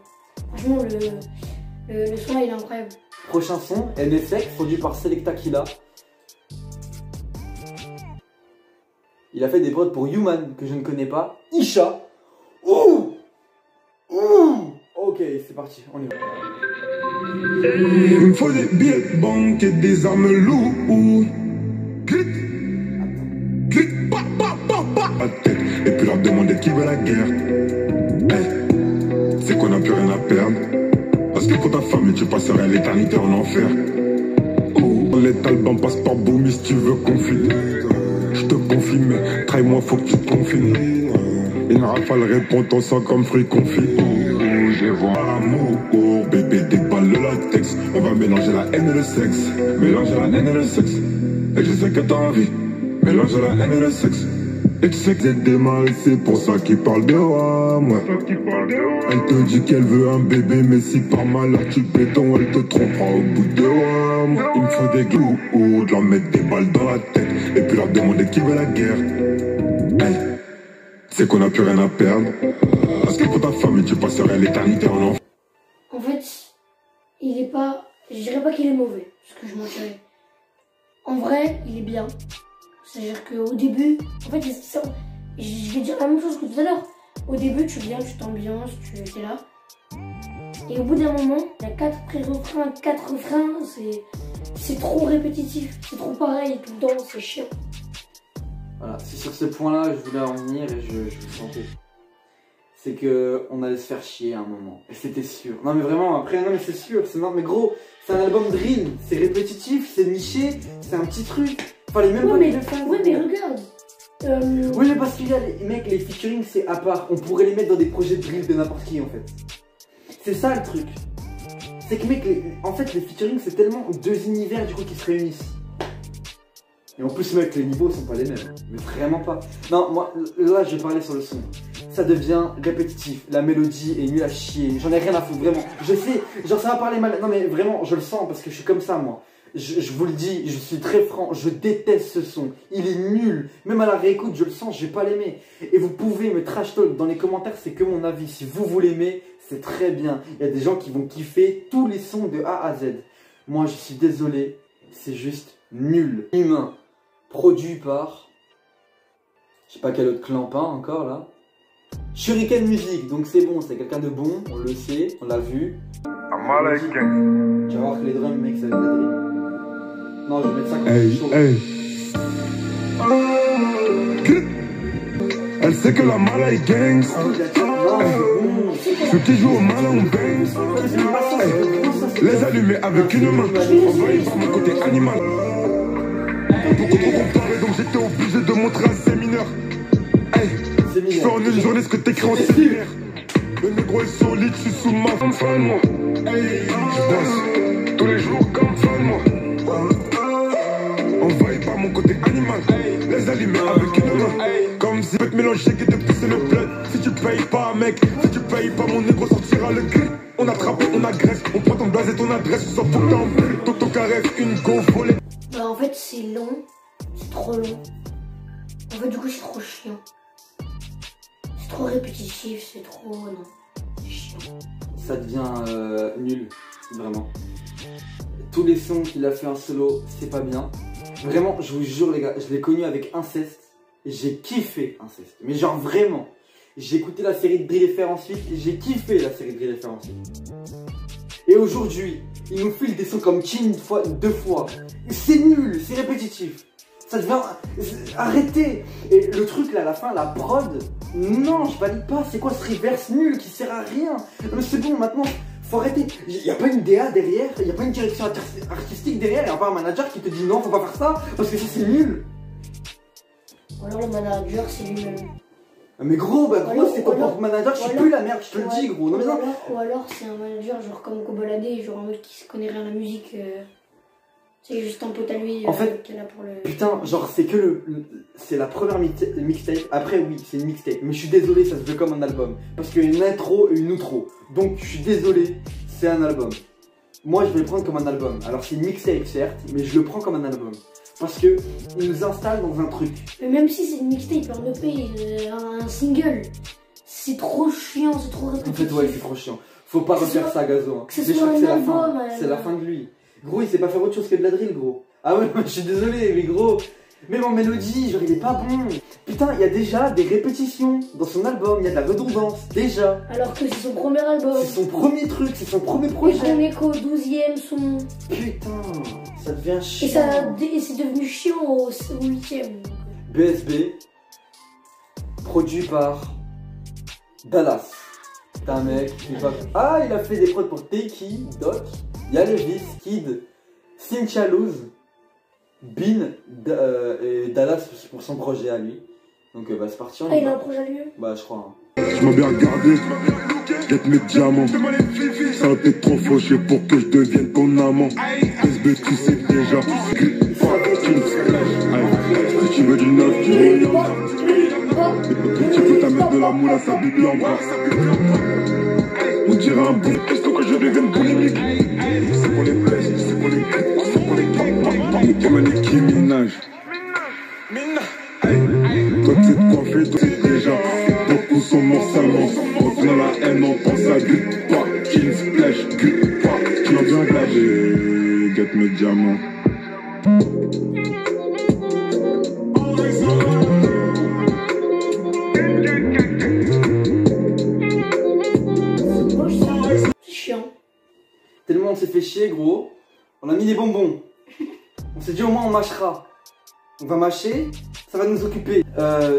Franchement le son là il est incroyable. Prochain son, NFX, produit par Selecta Killa. Il a fait des prods pour Human, que je ne connais pas. Isha. Ouh. Ouh. Ok, c'est parti, on y va. Il me faut des billets de banque et des armes lourdes. Clic, clic, pa, pa, pa, pa. À tête, et puis leur demander qui veut la guerre. Hey, c'est qu'on n'a plus rien à perdre. Parce que pour ta famille, tu passerais l'éternité en enfer. Oh, les talibans passent par Boumi si tu veux confiner. Je te confie, mais trahis-moi, faut que tu te confines. Une rafale répond ton sang comme fruit confit. Oh, je vois l'amour, oh, bébé déballe le latex. On va mélanger la haine et le sexe. Mélanger la haine et le sexe. Et je sais que t'as envie. Mélanger la haine et le sexe. Et tu sais que c'est des mâles, c'est pour ça qu'ils parlent de moi. Elle te dit qu'elle veut un bébé, mais si par malheur tu béton, elle te trompera au bout de moi. Il me faut des glous, ou de leur mettre des balles dans la tête, et puis leur demander qui veut la guerre. Hey, c'est qu'on n'a plus rien à perdre. Parce que pour ta famille, tu passerais l'éternité en enfer. En fait, il est pas... Je dirais pas qu'il est mauvais, parce que je mentirais. En vrai, il est bien. C'est-à-dire qu'au début, en fait, je vais dire la même chose que tout à l'heure. Au début, tu viens, tu t'ambiances, tu es là. Et au bout d'un moment, il y a 4 pré-refrains, 4 refrains, c'est trop répétitif, c'est trop pareil tout le temps, c'est chiant. Voilà, c'est sur ce point-là que je voulais en venir et je le sentais. C'est que on allait se faire chier à un moment. Et c'était sûr. Non mais vraiment, après, non mais c'est sûr, c'est non mais gros, c'est un album drill, c'est répétitif, c'est niché, c'est un petit truc. Fallait même pas mais regarde. Oui mais parce qu'il y a les mecs, les featuring c'est à part. On pourrait les mettre dans des projets de drill de n'importe qui en fait. C'est ça le truc. C'est que mec, en fait les featuring c'est tellement 2 univers du coup qui se réunissent. Et en plus mec, les niveaux sont pas les mêmes. Mais vraiment pas. Non, moi là je vais parler sur le son. ça devient répétitif. La mélodie est nulle à chier. J'en ai rien à foutre, vraiment. Je sais, genre ça va parler mal. Non mais vraiment, je le sens parce que je suis comme ça moi. Je vous le dis, je suis très franc, je déteste ce son. Il est nul. Même à la réécoute, je le sens, je vais pas l'aimer. Et vous pouvez me trash talk dans les commentaires, c'est que mon avis. Si vous l'aimer, c'est très bien. Il y a des gens qui vont kiffer tous les sons de A à Z. Moi, je suis désolé, c'est juste nul. Humain, produit par... Je sais pas quel autre clampin encore là. Shuriken Music, donc c'est bon, c'est quelqu'un de bon, on le sait, on l'a vu. Tu vas voir que les drums, mec, ça va être la drill. Non, je vais mettre ça comme chaud. Elle sait que la mala est gang. Ceux qui jouent au malin, on bang. Les allumer avec une main. Envoyé par mon côté animal. Beaucoup trop comparé, donc j'étais obligé de montrer à ces mineurs. Je fais en une journée ce que t'écris en séminaire. Le négro est solide, je suis sous ma femme, fan moi. Je bosse tous les jours comme fan moi. Envahi par mon côté animal. Les allumer avec une main. Comme si je peux te mélanger que de pousser le blood. Si tu payes pas mec, si tu payes pas mon négro sortira le gris. On attrape, on agresse, on prend ton blaze et ton adresse. Tu sors faut que t'en veux, ton caresse, une go volée. Bah en fait c'est long, c'est trop long. En fait du coup c'est trop chiant. C'est trop répétitif, c'est trop... non, c'est chiant. Ça devient nul, vraiment. Tous les sons qu'il a fait en solo, c'est pas bien. Vraiment, je vous jure les gars, je l'ai connu avec Inceste. Et j'ai kiffé Inceste. Mais genre vraiment. J'ai écouté la série de Drill FR ensuite et j'ai kiffé la série de Drill FR ensuite. Et aujourd'hui, il nous file des sons comme King deux fois. C'est nul, c'est répétitif. Ça devient... Arrêtez. Et le truc là, à la fin, la prod, non, je valide pas. C'est quoi ce reverse nul qui sert à rien? Mais c'est bon, maintenant, faut arrêter. Il n'y a pas une DA derrière, il n'y a pas une direction artistique derrière, il n'y a pas un manager qui te dit non, faut pas faire ça, parce que ça c'est nul. Ou alors le manager c'est lui-même. Mais gros, bah gros, c'est ton propre manager, je suis plus la merde, je te le dis gros. Non, mais non. Ou alors c'est un manager genre comme Kobolade, genre un mec qui se connaît rien à la musique. C'est juste un pote à lui en fait, qui est là pour le... Putain, genre c'est que c'est la première mixtape. Après oui, c'est une mixtape. Mais je suis désolé, ça se veut comme un album. Parce qu'il y a une intro et une outro. Donc je suis désolé, c'est un album. Moi je vais le prendre comme un album. Alors c'est une mixtape certes, mais je le prends comme un album. Parce que il nous installe dans un truc. Mais même si c'est une mixtape, un EP, un single, c'est trop chiant, c'est trop répétitif. En fait ouais, c'est trop chiant. Faut pas refaire ça, Gazo. Hein. C'est la fin. C'est la fin de lui. Gros, il sait pas faire autre chose que de la drill, gros. Ah ouais, je suis désolé, mais gros, même en mélodie, genre il est pas bon. Putain, il y a déjà des répétitions dans son album, il y a de la redondance, déjà. Alors que c'est son premier album. C'est son premier truc, c'est son premier projet. Et Echo, 12e son. Putain, ça devient chiant. Et c'est devenu chiant au 8e. BSB, produit par Dallas. C'est un mec qui va... Ah, il a fait des prods pour Takey, Doc, Yalevis, Kid, Cynthia Luz, Bin et Dallas pour son projet à lui. Donc bah c'est parti. Ah, il a un projet à lui? Bah je crois. Hein. Je m'en bien regardé, get mes diamants. Ça a été trop fauché pour que je devienne ton amant. SB tu sais déjà. Si tu veux du neuf, tu veux du tu peux t'amener de la moule à sa bibi en bas. On dirait un bout. Est-ce que je devienne boulimique? C'est pour les blesses, c'est pour les coups, c'est pour les coups. Comme un Nicki Minaj. Toi tu sais te coiffer, toi c'est déjà. Beaucoup sont morts salement. Revenons la haine, on pense à gut. Pas, kill, splash, gut, pas. Tu m'as bien gagé, get mes diamants. Tellement on s'est fait chier gros, on a mis des bonbons. On s'est dit au moins on mâchera. On va mâcher, ça va nous occuper.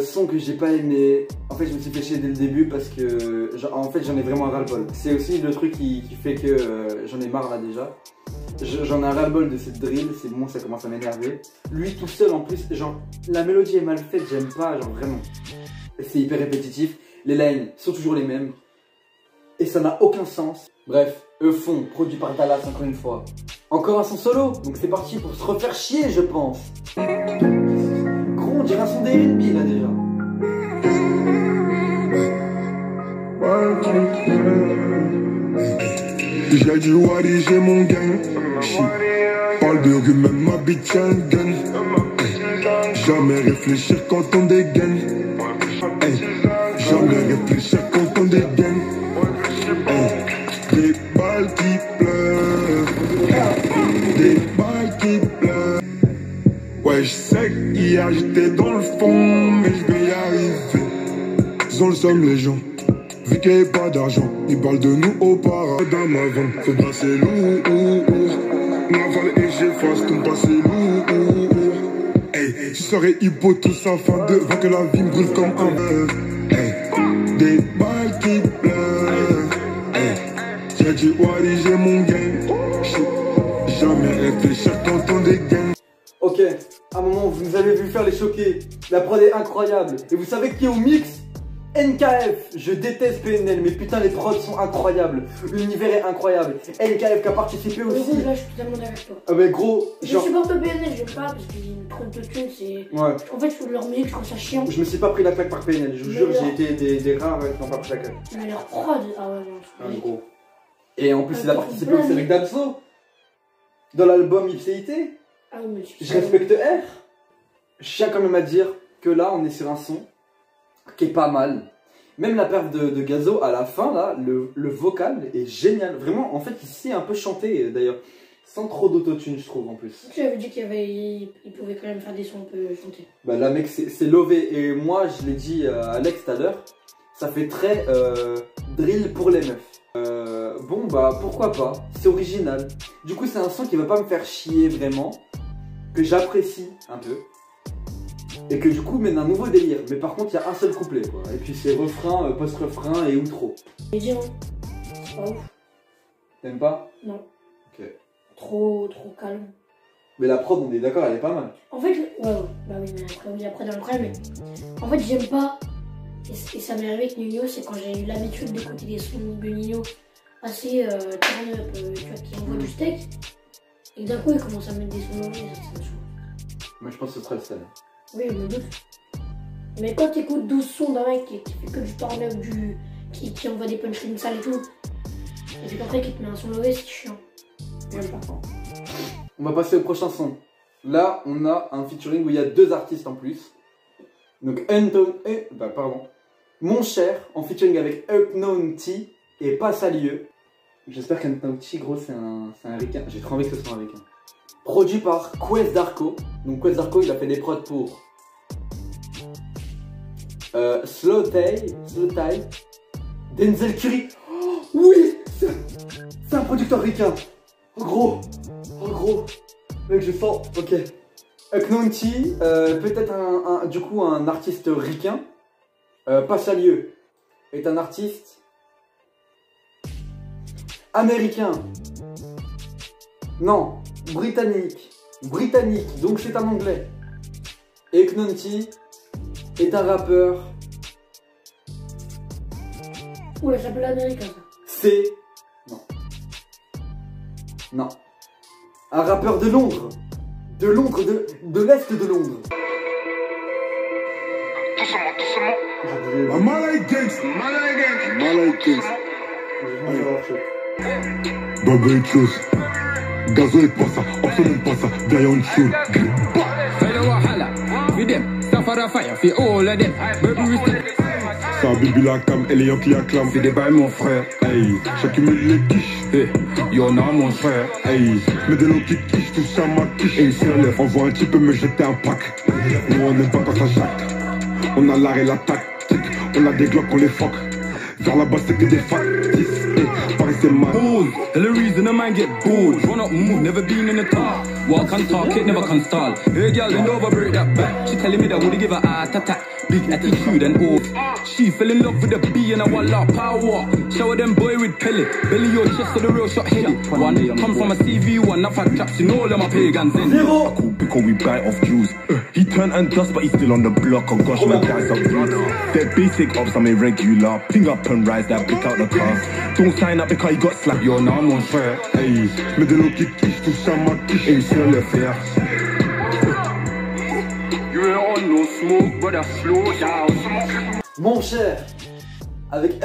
Son que j'ai pas aimé. En fait je me suis fait chier dès le début parce que en fait j'en ai vraiment un ras-le-bol. C'est aussi le truc qui fait que j'en ai marre là déjà. J'en ai un ras-le-bol de cette drill, c'est bon, ça commence à m'énerver. Lui tout seul en plus, genre la mélodie est mal faite, j'aime pas, genre vraiment. C'est hyper répétitif, les lines sont toujours les mêmes. Et ça n'a aucun sens. Bref, Euphon, produit par Dallas encore une fois. Encore un son solo, donc c'est parti pour se refaire chier je pense. Gros, on dirait un son d'R&B là déjà. J'ai du Wadi, j'ai mon gang. Parle de rue, même ma bitch a un gun. Jamais réfléchir quand on dégaine. Jamais réfléchir quand on dégaine. Des balles qui pleurent. Des balles qui pleurent. Ouais, je sais qu'hier j'étais dans le fond, mais je vais y arriver. Ils ont le somme les gens. Vu qu'il n'y a pas d'argent, ils parlent de nous au paradis. Dans ma vente, faut brasser lourd. M'avale et j'efface ton passé lourd. Hey, tu serais hippo tous afin de voir que la vie me brûle comme un bœuf. Hey, des balles qui pleurent. Hey, j'ai du Wadi, j'ai mon gang. Jamais réfléchir quand on dégaine. Ok, à un moment vous nous avez vu faire les choqués. La prod est incroyable. Et vous savez qui est au mix? NKF, je déteste PNL, mais putain les prods sont incroyables. L'univers est incroyable. NKF qui a participé aussi. Gros, là je suis totalement d'accord avec toi. Ah mais gros, genre... Je supporte pas PNL, j'aime pas parce qu'ils ont trop de thunes, c'est... Ouais. En fait je trouve leur musique, je trouve ça chiant. Je me suis pas pris la claque par PNL, je vous jure, j'ai été des rares qui n'ont pas pris la claque. Mais leur prod, ah ouais non, Ah, gros. Et en plus il a participé aussi avec Damso. Dans l'album Ipséité. Ah oui, mais Je respecte R. Je tiens quand même à dire que là on est sur un son qui est pas mal. Même la perf de Gazo à la fin là, le vocal est génial. Vraiment, en fait, il sait un peu chanter d'ailleurs. Sans trop d'autotune, je trouve en plus. Tu avais dit qu'il pouvait quand même faire des sons un peu chantés. Bah là, mec, c'est lové. Et moi, je l'ai dit à Alex tout à l'heure, ça fait très drill pour les meufs. Bon, bah pourquoi pas. C'est original. Du coup, c'est un son qui va pas me faire chier vraiment. Que j'apprécie un peu. Et que du coup mène un nouveau délire. Mais par contre, il y a un seul couplet quoi. Et puis c'est refrain, post-refrain et outro. Et dis, c'est pas ouf. T'aimes pas? Non. Ok. Trop calme. Mais la prod, on est d'accord, elle est pas mal. En fait, ouais, bah oui, mais après dans le problème, mais en fait, j'aime pas, et ça m'est arrivé avec Nino, c'est quand j'ai eu l'habitude d'écouter des sons de Nino assez turn-up, tu vois, qui envoient du steak, et d'un coup, il commence à mettre des sons mauvais, ça me saoule. Moi, je pense que ce serait le seul. Oui, je me doute. Mais quand t'écoutes 12 sons d'un mec qui fait que du turn-up, qui envoie des punchlines sales et tout, et puis après, qui te met un son mauvais, c'est chiant. J'aime pas. On va passer au prochain son. Là, on a un featuring où il y a deux artistes en plus. Donc, Mon Cher en featuring avec Unknown T et Passalieu. J'espère qu'Unknown T, gros, c'est un ricain. J'ai trop envie que ce soit un ricain. Produit par Quest Darko. Donc, Quest Darko, il a fait des prods pour Slow Tie, Denzel Curry. Oh, oui, c'est un producteur ricain. Oh gros, mec, je sens, ok. Unknown T, peut-être du coup un artiste ricain. Passalieu est un artiste américain. Non, britannique, donc c'est un anglais. Et Unknown T est un rappeur. Oula, ça s'appelle américain ça. C'est... Non. Un rappeur de Londres. De l'Est de Londres. Bubble Juice. Gazo et pas ça, absolument pas ça, bien on shoot. Ça bibi la cam, et les gens qui acclament. Fais des bails mon frère. Hey, chacun met les quiches. Hey, y'en a mon frère. Hey, mets de l'eau qui quiche, tout ça ma quiche. Et sur le on voit un type me jeter un pack. Nous on n'aime pas quand ça jacte. On a l'art et la tactique. On a des glocks, on les fuck. Vers là-bas c'est que des factices. Hey, Paris c'est mal. The reason a man get bored. Run up, move, never been in the car. Walk and talk, it never can stall. Hey girl, you never break that back. She telling me that would give her heart attack. Big attitude and all. She fell in love with the B and I want lot power. Shower them boy with pellet. Belly your chest to the real shot heady. One come from a CV, one off a traps. You know them are pagans. Zero. Cool because we buy off Jews. He turned and dust but he's still on the block. Oh gosh, my guys are rude. They're basic ops, I'm irregular. Ping up and rise that pick out the car. Don't sign up because you got slapped. You're now mon frère. Hey, mets de l'eau qui quiche, tout ça ma quiche. Et sur le fer. You're on no smoke, but I slow down. Mon Cher avec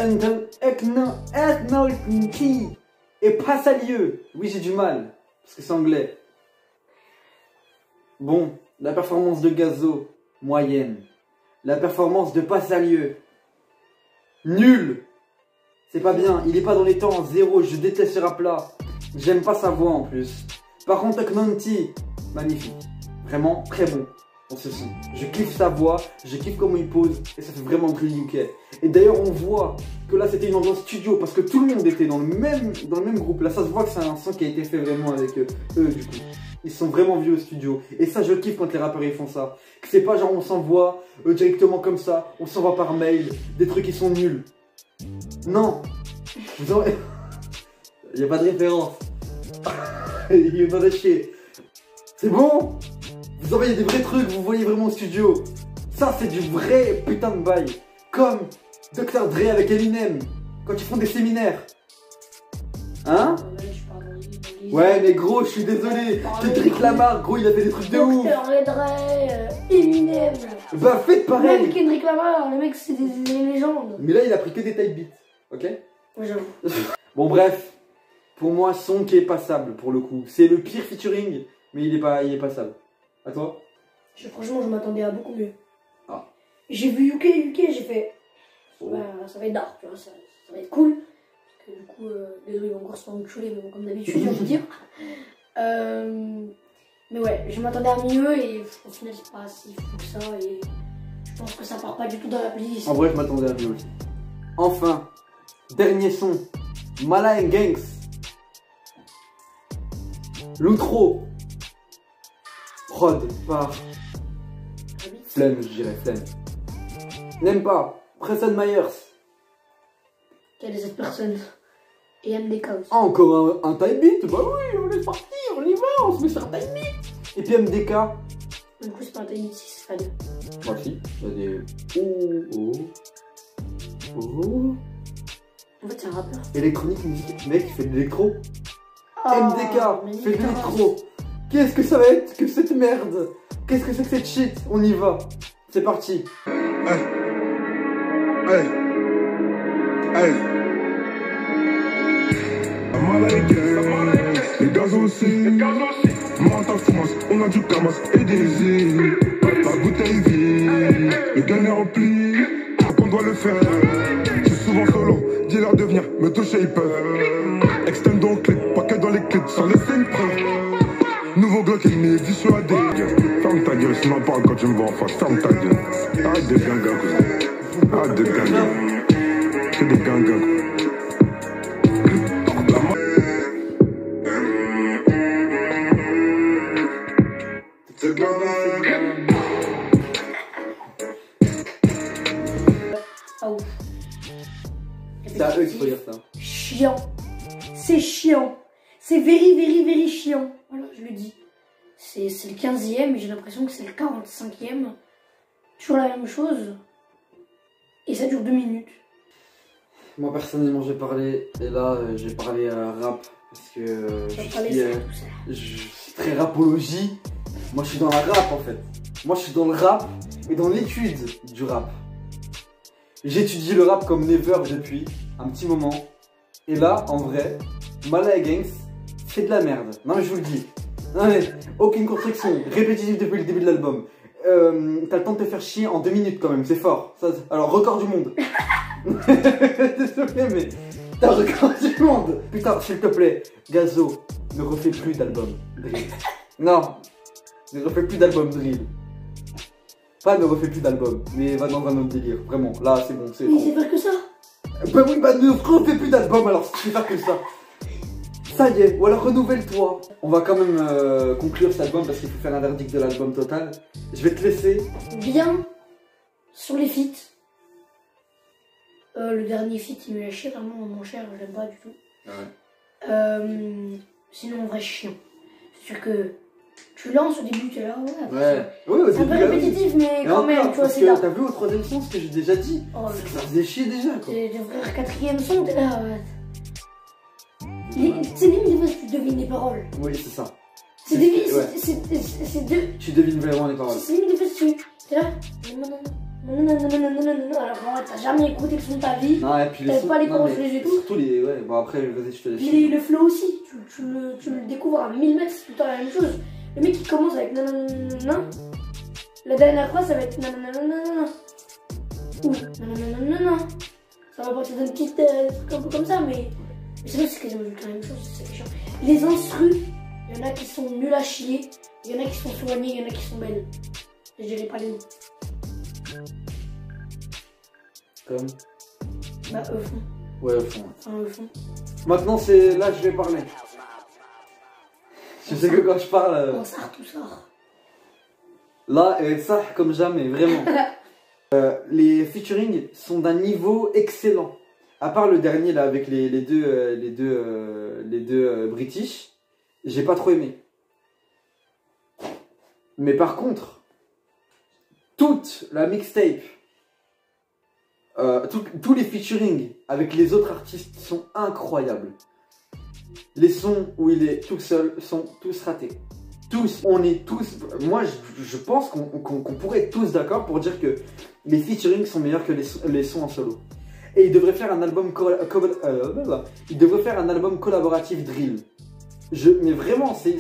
Eknolki et Passalieu. Oui, j'ai du mal, parce que c'est anglais. Bon, la performance de Gazo, moyenne. La performance de Passalieu, nul. C'est pas bien, il est pas dans les temps, 0, je déteste ce rap-là. J'aime pas sa voix en plus. Par contre, Eknolki, magnifique. Vraiment très bon dans ce son. Je kiffe sa voix, je kiffe comment il pose, et ça fait vraiment drill UK. Et d'ailleurs, on voit que là, c'était une ambiance studio, parce que tout le monde était dans le même groupe. Là, ça se voit que c'est un son qui a été fait vraiment avec eux, du coup. Ils sont vraiment vus au studio. Et ça, je kiffe quand les rappeurs ils font ça. Que c'est pas genre on s'envoie directement comme ça, on s'envoie par mail, des trucs qui sont nuls. Non. Il n'y a pas de référence. Il va lâcher. C'est bon. Vous envoyez des vrais trucs, vous voyez vraiment au studio. Ça, c'est du vrai putain de bail. Comme Dr. Dre avec Eminem, quand ils font des séminaires. Hein? Ouais, mais gros, je suis désolé. Kendrick Lamar, gros, il a fait des trucs de ouf. Dr. Dre, Eminem. Bah, faites pareil. Même Kendrick Lamar, le mec, c'est des légendes. Mais là, il a pris que des type beats. Ok? Ouais, j'avoue. Bon, bref. Pour moi, son qui est passable, pour le coup. C'est le pire featuring, mais il est passable. À toi? Franchement, je m'attendais à beaucoup mieux. Ah. J'ai vu UK, j'ai fait. Bah, ça va être dark, tu vois, ça va être cool. Parce que du coup, désolé, ils vont encore se faire enculer, mais bon, comme d'habitude, j'ai envie de dire. Mais ouais, je m'attendais à mieux et au final, c'est pas si fou que ça. Et je pense que ça part pas du tout dans la playlist. En vrai, je m'attendais à mieux aussi. Enfin, dernier son. Mala & Gangs. L'outro. Prod par Flemme, je dirais Flemme. N'aime pas. Preston Myers. Quelle est cette personne? Et MDK aussi. Ah, encore un type beat. Bah oui, on laisse partir, on y va, on se met sur un type beat. Et puis MDK. Du coup, c'est pas un type beat, c'est pas deux. Moi aussi, il y a des oh. En fait, c'est un rappeur. Électronique musique, mec, il fait de l'électro. Oh, MDK fait de l'électro. Qu'est-ce que ça va être que cette merde? Qu'est-ce que c'est que cette shit? On y va. C'est parti. Hey. Hey. Hey. Les gaz aussi. Mental France, on a du camas et des îles. La bouteille vide, le gun est rempli. On doit le faire. Je suis souvent solo, dis-leur de venir me toucher, ils peuvent. Extend donc clip, paquet dans les clips, sans laisser une preuve. Nouveau Glock ennemi, dissuadé. Ferme ta gueule, sinon parle quand tu me vois en face. Ferme ta gueule. Arrête de gangas, cousin. Arrête de gangas. C'est des gangas. Ah ouf. C'est à eux qu'il faut dire ça. Chiant. C'est chiant. C'est very chiant. Voilà, je le dis. C'est le 15e et j'ai l'impression que c'est le 45e. Toujours la même chose. Et ça dure 2 minutes. Moi personnellement j'ai parlé, et là j'ai parlé rap, parce que je suis très rapologie. Moi je suis dans la rap en fait. Moi je suis dans le rap et dans l'étude du rap. J'étudie le rap comme never depuis un petit moment. Et là en vrai, Mala & Gangs, c'est de la merde. Non mais je vous le dis. Non mais aucune construction, répétitive depuis le début de l'album. T'as le temps de te faire chier en 2 minutes quand même, c'est fort. Ça, alors record du monde. Désolé mais t'as un record du monde. Putain, s'il te plaît, Gazo, ne refais plus d'album drill. Non, ne refais plus d'album drill. Pas ne refais plus d'album, mais va dans un autre délire. Vraiment, là c'est bon, c'est Mais trop. c'est pas que ça. Bah oui, bah ne refais plus d'album alors si tu fais faire que ça. Ça y est, ou alors renouvelle-toi. On va quand même conclure cet album parce qu'il faut faire un verdict de l'album total. Je vais te laisser. Bien sur les feats. Le dernier feat il me l'a chier vraiment mon cher, je l'aime pas du tout. Ouais. Sinon en vrai chiant. C'est sûr que tu lances au début, tu es là, Ouais. Oui, au c'est un début, peu là, oui. répétitif mais Et quand encore, même, tu vois, parce c'est que là. t'as vu au 3ème son ce que j'ai déjà dit. Oh, Ça faisait chier déjà quoi. t'es frère 4ème son, t'es là. C'est limite parce que tu devines les paroles. Oui, c'est ça. C'est Ouais. deux. Tu devines vraiment les paroles. C'est limite parce que tu. T'es là. Non, alors qu'en fait, t'as jamais écouté le son de ta vie. Non, et puis les T'avais sons. pas les non, paroles mais sous les yeux et tout. surtout les. Ouais, bon après, vas-y, je te laisse. Puis le flow aussi, tu le découvres à 1000 mètres, c'est tout le temps la même chose. Le mec qui commence avec nanana, la dernière phrase ça va être nanana. Ou nanana. Ça va partir d'un petit truc un peu comme ça, mais c'est vrai que c'est quasiment la même chose, c'est ça qui est chiant. Les instrus, il y en a qui sont nuls à chier, il y en a qui sont soignés, il y en a qui sont belles. Je dirais pas les noms. Comme. Bah, eux font. Ouais, au fond. Enfin, eux font. Maintenant, c'est là je vais parler. Je sais que quand je parle. On sort tout sort. Là, ça, comme jamais, vraiment. Les featuring sont d'un niveau excellent. À part le dernier là avec les deux British, j'ai pas trop aimé. Mais par contre, toute la mixtape, tous les featuring avec les autres artistes sont incroyables. Les sons où il est tout seul sont tous ratés. Tous, on est tous. Moi, je pense qu'on pourrait être tous d'accord pour dire que les featuring sont meilleurs que les sons en solo. Et il devrait faire un album collaboratif drill. Mais vraiment, c'est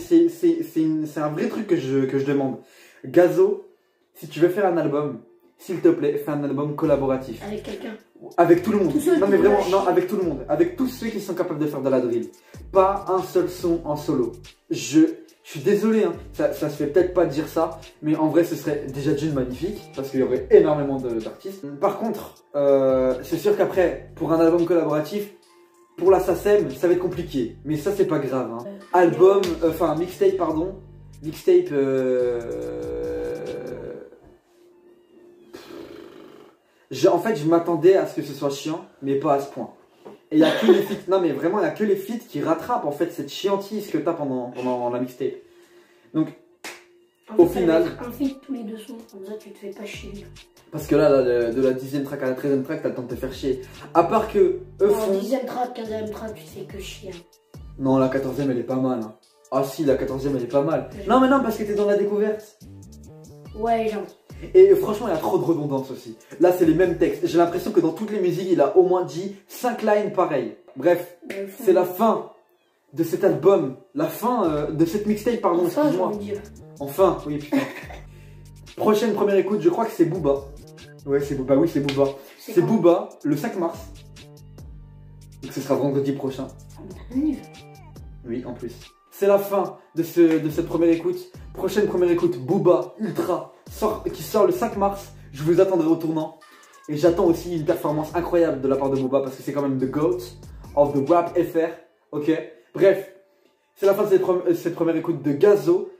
un vrai truc que je demande. Gazo, si tu veux faire un album, s'il te plaît, fais un album collaboratif. Avec quelqu'un. Avec tout le monde. Non mais vraiment, non, chier. avec tout le monde. Avec tous ceux qui sont capables de faire de la drill. Pas un seul son en solo. Je suis désolé, hein. Ça se fait peut-être pas de dire ça, mais en vrai ce serait déjà d'une magnifique, parce qu'il y aurait énormément d'artistes. Par contre, c'est sûr qu'après, pour un album collaboratif, pour la SACEM, ça va être compliqué. Mais ça c'est pas grave. Hein. Album, enfin mixtape, pardon. Mixtape... En fait, je m'attendais à ce que ce soit chiant, mais pas à ce point. Et il y a que les feats, non mais vraiment, il y a que les feats qui rattrapent en fait cette chiantise que t'as pendant la mixtape. Donc, au final... Un feat tous les deux sons, comme ça tu te fais pas chier. Parce que là, de la 10e track à la 13e track, t'as le temps de te faire chier. À part que eux font... 10e track, 15e track, tu te fais que chier. Non, la 14e elle est pas mal. Hein. Ah si, la 14e elle est pas mal. Non mais non, parce que t'es dans la découverte. Ouais, genre. Et franchement, il y a trop de redondance aussi. Là, c'est les mêmes textes. J'ai l'impression que dans toutes les musiques, il a au moins dit 5 lines pareilles. Bref, c'est la fin de cet album. La fin de cette mixtape, pardon, Enfin, excuse-moi. Enfin, oui, putain. Prochaine première écoute, je crois que c'est Booba. Ouais, c'est Booba, oui, c'est Booba. C'est Booba, le 5 mars. Donc ce sera vendredi prochain. Oui, en plus. C'est la fin de cette première écoute. Prochaine première écoute, Booba Ultra, qui sort le 5 mars. Je vous attendrai au tournant. Et j'attends aussi une performance incroyable de la part de Booba, parce que c'est quand même the GOAT of the rap FR. Ok. Bref, c'est la fin de cette première écoute de Gazo.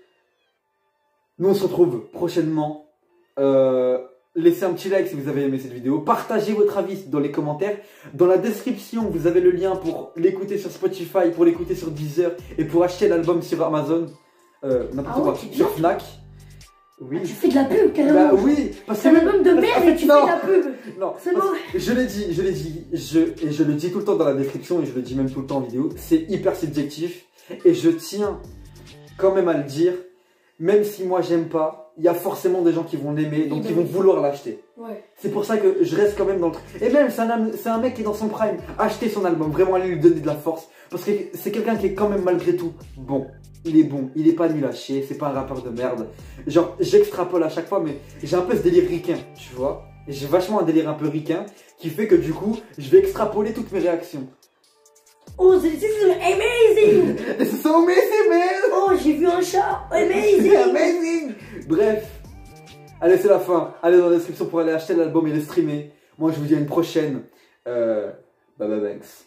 Nous on se retrouve prochainement. Laissez un petit like si vous avez aimé cette vidéo. Partagez votre avis dans les commentaires. Dans la description, vous avez le lien pour l'écouter sur Spotify, pour l'écouter sur Deezer et pour acheter l'album sur Amazon. N'importe quoi. Sur Fnac. Oui. Ah, tu fais de la pub carrément. Bah oui, parce que c'est un album de merde et tu fais de la pub. Non, c'est bon. Je l'ai dit, et je le dis tout le temps dans la description et je le dis même tout le temps en vidéo. C'est hyper subjectif et je tiens quand même à le dire. Même si moi j'aime pas, il y a forcément des gens qui vont l'aimer, donc ils vont vouloir l'acheter. Ouais. C'est pour ça que je reste quand même dans le truc. Et même, c'est un mec qui est dans son prime. Achetez son album, vraiment allez lui donner de la force. Parce que c'est quelqu'un qui est quand même malgré tout bon. Il est bon, il est pas nul à chier, c'est pas un rappeur de merde. Genre, j'extrapole à chaque fois, mais j'ai un peu ce délire ricain, tu vois. Et j'ai vachement un délire un peu ricain qui fait que du coup, je vais extrapoler toutes mes réactions. Oh, this is amazing! This is so amazing, man! Oh, j'ai vu un chat! Amazing! Amazing! Bref. Allez, c'est la fin. Allez dans la description pour aller acheter l'album et le streamer. Moi, je vous dis à une prochaine. Baba Banks.